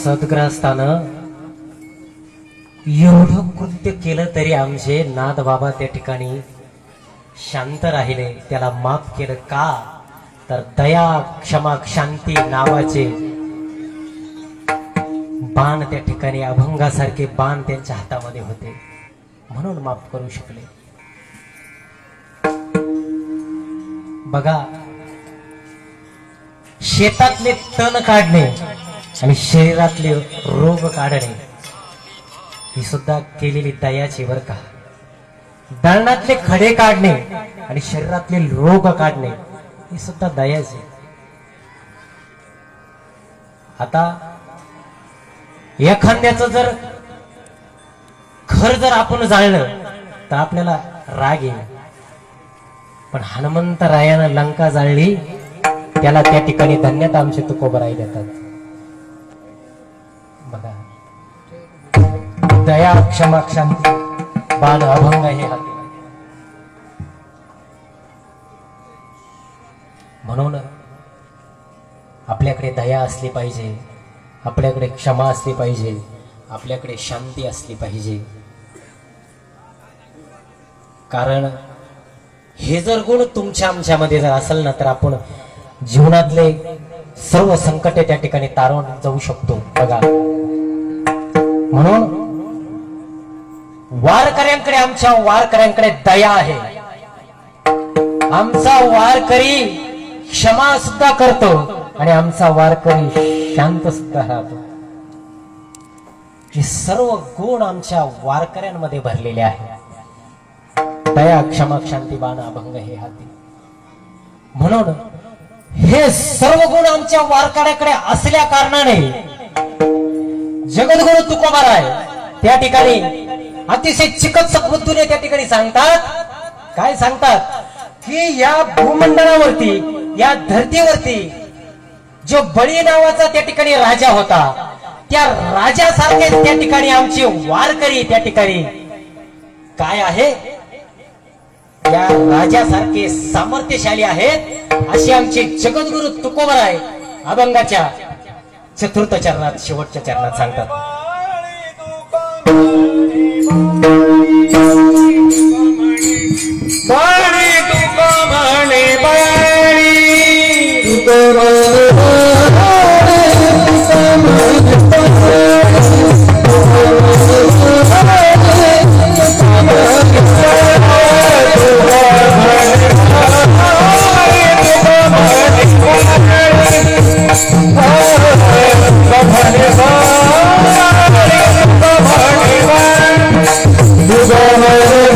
सद्ग्रस्तानं एवढं कृत्य केलं तरी आमचे नाथ बाबा त्या ठिकाणी शांत राहिले, त्याला माफ केलं का तर दया क्षमा शांती नावाचे बाण त्या ठिकाणी अभंगासारखे बाण त्यांच्या हातामध्ये होते म्हणून माफ करू शकले. बघा, शेतातले तण काढणे आणि शरीरातले रोग काढणे ही सुद्धा केलेली दयाची बर का. दळणातले खडे काढणे आणि शरीरातले रोग काढणे ही सुद्धा दयाची. आता एखाद्याचं जर घर जर आपण जाळलं तर आपल्याला राग येईल, पण हनुमंत रायानं लंका जाळली त्याला त्या ठिकाणी धन्यता आमचे तुकोबराई देतात. बघा, दया क्षमा शांती बाण अभंग हे हाती. म्हणून आपल्याकडे दया असली पाहिजे, आपल्याकडे क्षमा असली पाहिजे, आपल्याकडे शांती असली पाहिजे. कारण हे जर गुण तुमच्या आमच्यामध्ये जर असेल ना तर आपण जीवनातले सर्व संकटे त्या ठिकाणी तारून जाऊ शकतो. बघा, म्हणून वारकऱ्यांकडे आमच्या वारकऱ्यांकडे दया आहे. आमचा वारकरी क्षमा सुद्धा करतो आणि आमचा वारकरी शांत सुद्धा राहतो. हे सर्व गुण आमच्या वारकऱ्यांमध्ये भरलेले आहेत. दया क्षमा शांती बाण अभंग हे हाती. म्हणून हे सर्व गुण आमच्या वारकऱ्याकडे असल्या कारणाने जगद्गुरु तुकोबाराय त्या ठिकाणी अतिशय चिकित्सक बुद्धीने त्या ठिकाणी सांगतात. काय सांगतात की या भूमंडळावरती, या धरतीवरती जो बळी नावाचा त्या ठिकाणी राजा होता, त्या राजासारखे त्या ठिकाणी आमचे वारकरी त्या ठिकाणी काय आहे, या राजासारखे सामर्थ्यशाली आहेत असे आमचे जगद्गुरु तुकोबाराय अभंगाच्या चतुर्थ चरणात शेवटच्या चरणात सांगतात. बाणी तुका म्हणे बाणी Bye.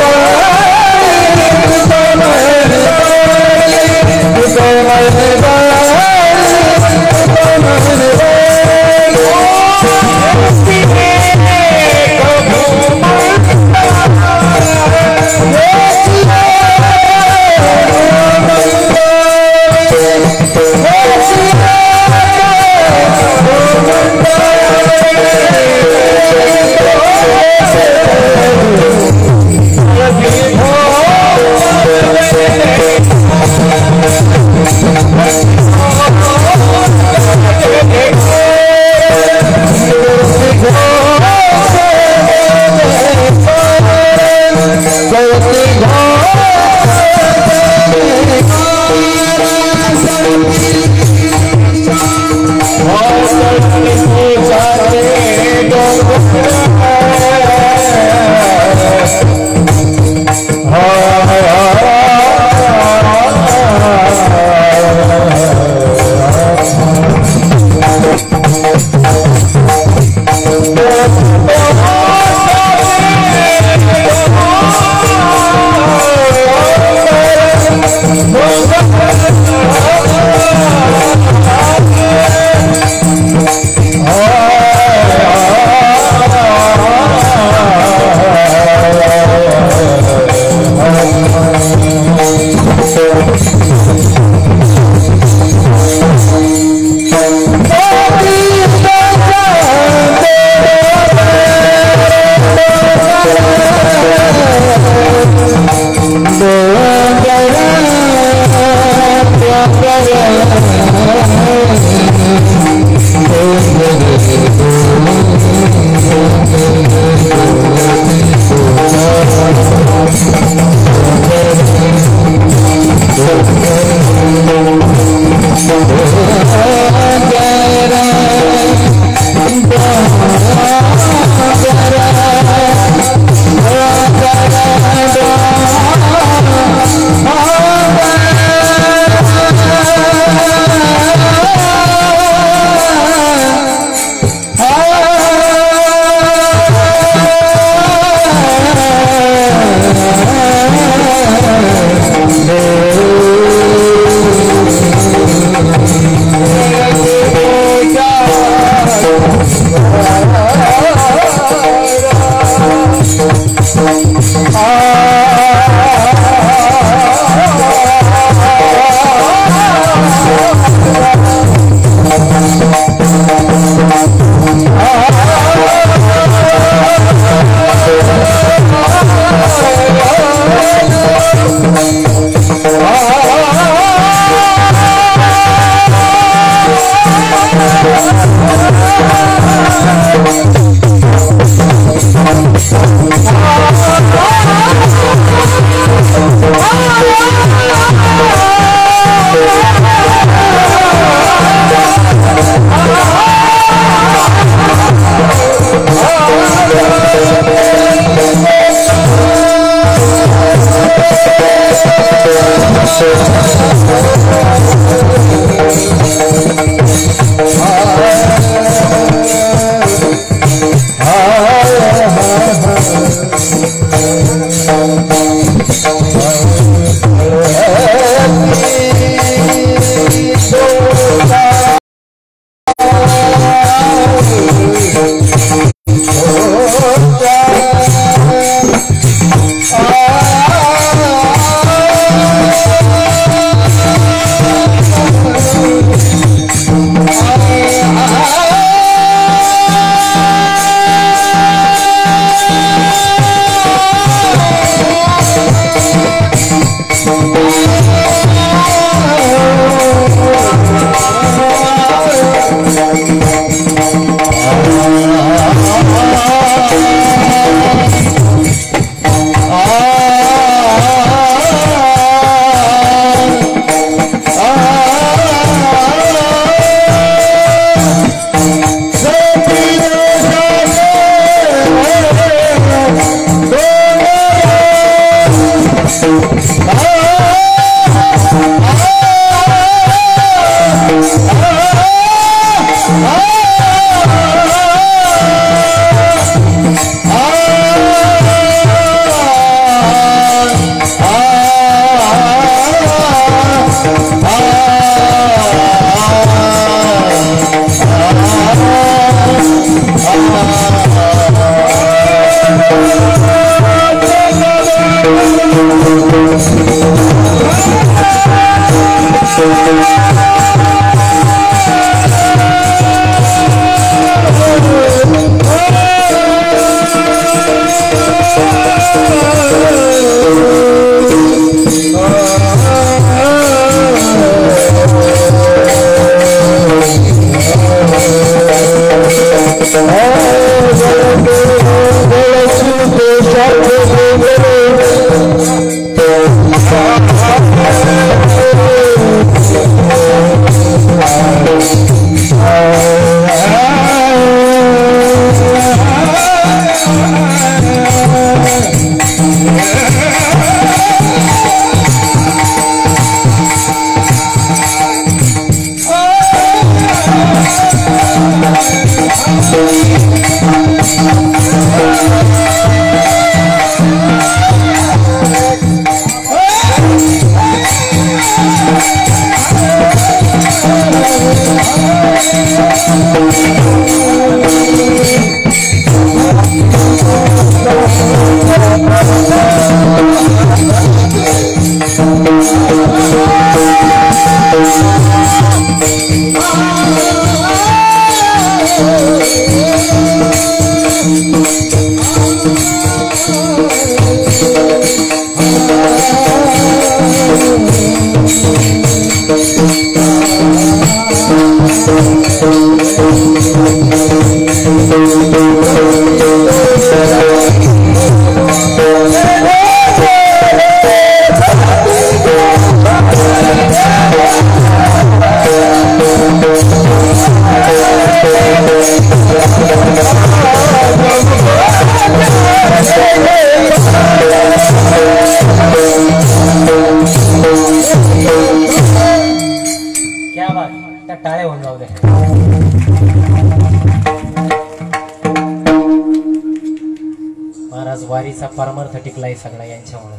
समर्थ टिकलाय सगळा यांच्यामुळे.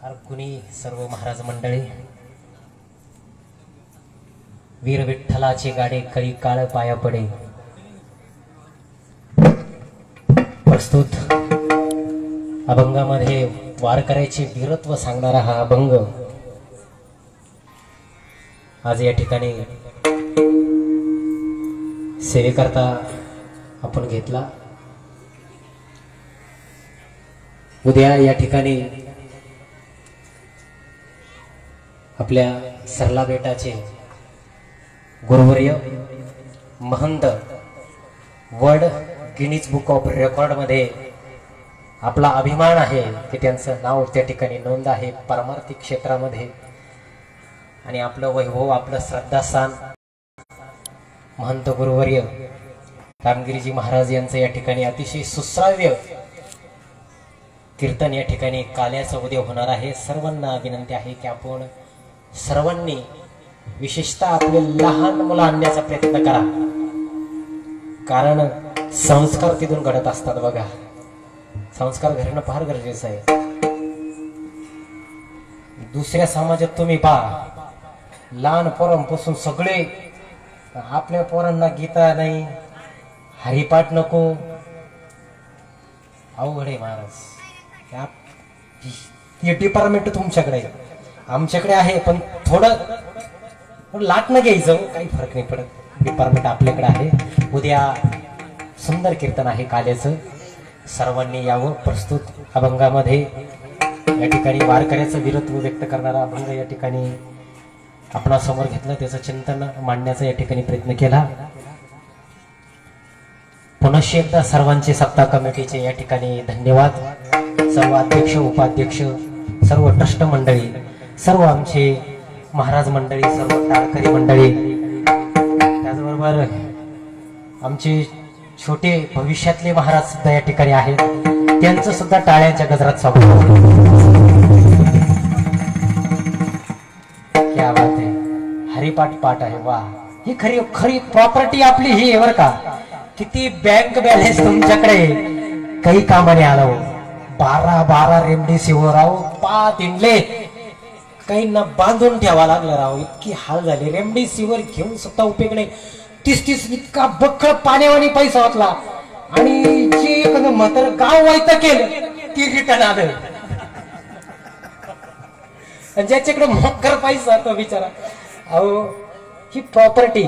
फार कुणी सर्व महाराज मंडळी वीर विठ्ठलाचे गाडे कळी काळ पाया पडे. प्रस्तुत अभंगामध्ये वारकऱ्याचे वीरत्व सांगणारा हा अभंग आज या ठिकाणी सेवेकरता आपण घेतला. उद्या या ठिकाणी आपल्या सरला बेटाचे गुरुवर्य महंत world Guinness book of record मध्ये आपला अभिमान आहे की त्यांचं नाव त्या ठिकाणी नोंद आहे परमार्थिक क्षेत्रामध्ये. आणि आपलं वैभव आपलं श्रद्धास्थान महंत गुरुवर्य रामगिरीजी महाराज यांचं या ठिकाणी अतिशय सुश्राव्य कीर्तन या ठिकाणी काल्याचं उद्या होणार आहे. सर्वांना विनंती आहे की आपण सर्वांनी विशेषतः आपले लहान मुलं आणण्याचा प्रयत्न करा. कारण संस्कार तिथून घडत असतात बघा. संस्कार घडणं फार गरजेचं आहे. दुसऱ्या समाजात तुम्ही पहा लहान पोरांपासून सगळे आपल्या पोरांना गीता नाही हरिपाठ नको अवघड आहे महाराज. हे डिपार्टमेंट तुमच्याकडे आहे आमच्याकडे आहे पण थोडं लाटणं घ्यायचं काही फरक नाही पडत. डिपार्टमेंट आपल्याकडे आहे. उद्या सुंदर कीर्तन आहे काल्याचं. सर्वांनी यावं. प्रस्तुत अभंगामध्ये या ठिकाणी वारकऱ्याचं वीरत्व व्यक्त करणारा अभंग या ठिकाणी आपणासमोर घेतलं. त्याचं चिंतन मांडण्याचा या ठिकाणी प्रयत्न केला. पुनश्च एकदा सर्वांचे सप्ताह कमिटीचे या ठिकाणी धन्यवाद. सर्व अध्यक्ष उपाध्यक्ष सर्व ट्रस्ट मंडळी सर्व आमचे महाराज मंडळी सर्व टाळकरी मंडळी त्याचबरोबर आमचे छोटे भविष्यातले महाराज सुद्धा या ठिकाणी आहेत. त्यांचं सुद्धा टाळ्यांच्या गजरात स्वागत. क्या बात आहे. हरिपाठ पाठ आहे. वा ही खरी खरी प्रॉपर्टी आपली ही आहे बर का. किती बँक बॅलन्स तुमच्याकडे काही कामाने आला हो. 12 रेमडेसिवीर राव 5 इंडले काही ना बांधून ठेवा लागलं राव. इतकी हाल झाली. रेमडेसिवीर घेऊन सुद्धा उपयोग नाही. 30 इतका बक्कळ पाण्यावानी पैसा वाचला आणि जे एखादं म्हातार गाव व्हायचं केलं ती रिटर्न आलं. ज्याच्याकडे मकर पैसा तो बिचारा. अहो ही प्रॉपर्टी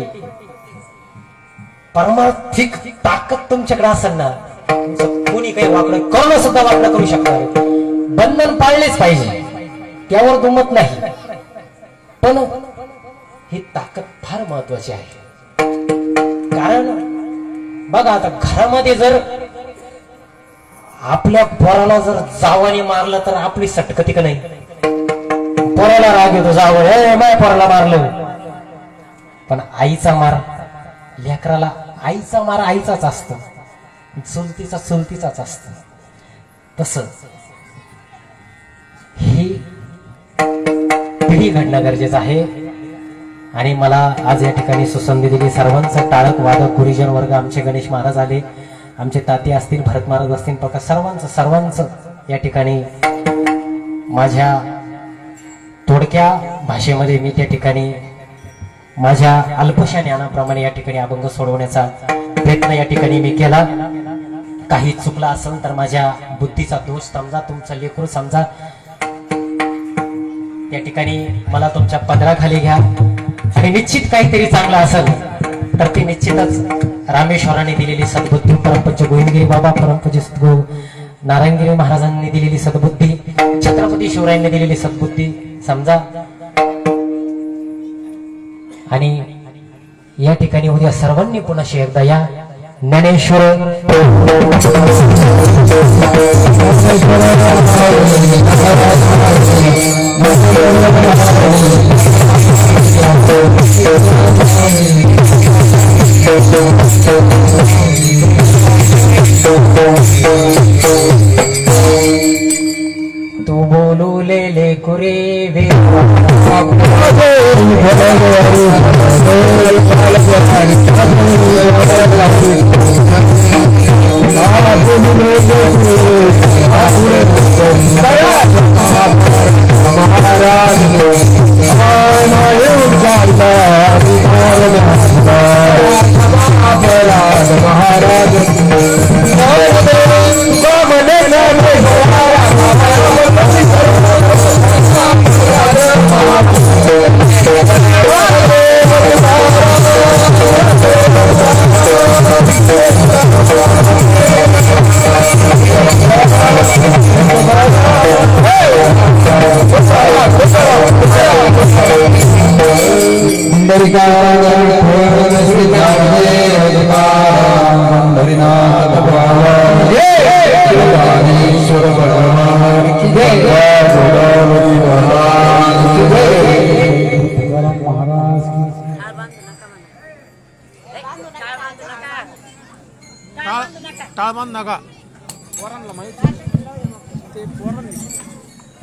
परमार्थिक ताकद तुमच्याकडे असेल ना कोणी काही वाकडं करणं सुद्धा वाकडं करू शकणार. बंधन पाळलेच पाहिजे त्यावर दुमत नाही. पण ही ताकद फार महत्वाची आहे. कारण बघा आता घरामध्ये जर आपल्या पोराला जर जावाने मारलं तर आपली सटकती का नाही. पोराला राग येतो जावं हे माय पोराला मारलं. पण आईचा मार लेकराला आईचा मार आईचाच असतो चुलतीचा चुलतीचाच असतो. तसं ही पिढी घडणं गरजेचं आहे. आणि मला आज या ठिकाणी सुसंधी दिली. सर्वांचं टाळक वादक गुरुजन वर्ग आमचे गणेश महाराज आले आमचे ताते असतील भरत महाराज असतील प्रकाश सर्वांचं या ठिकाणी माझ्या थोडक्या भाषेमध्ये मी त्या ठिकाणी माझ्या अल्पशा ज्ञानाप्रमाणे या ठिकाणी अभंग सोडवण्याचा प्रयत्न या ठिकाणी मी केला. काही चुकला असेल तर माझ्या बुद्धीचा दोष समजा तुमचं लेकरू समजा. या ठिकाणी मला तुमच्या पदराखाली घ्या आणि निश्चित काहीतरी चांगलं असेल तर ते निश्चितच रामेश्वराने दिलेली सद्बुद्धी परमपूज्य गोविंदगिरी बाबा परमपूज्य सद्गुरू नारायणगिरी महाराजांनी दिलेली सद्बुद्धी छत्रपती शिवरायांनी दिलेली सद्बुद्धी समजा. आणि या ठिकाणी उद्या सर्वांनी पुन्हा एकदा या ज्ञानेश्वर तू बोलू ले कुरे वे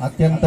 अत्यंत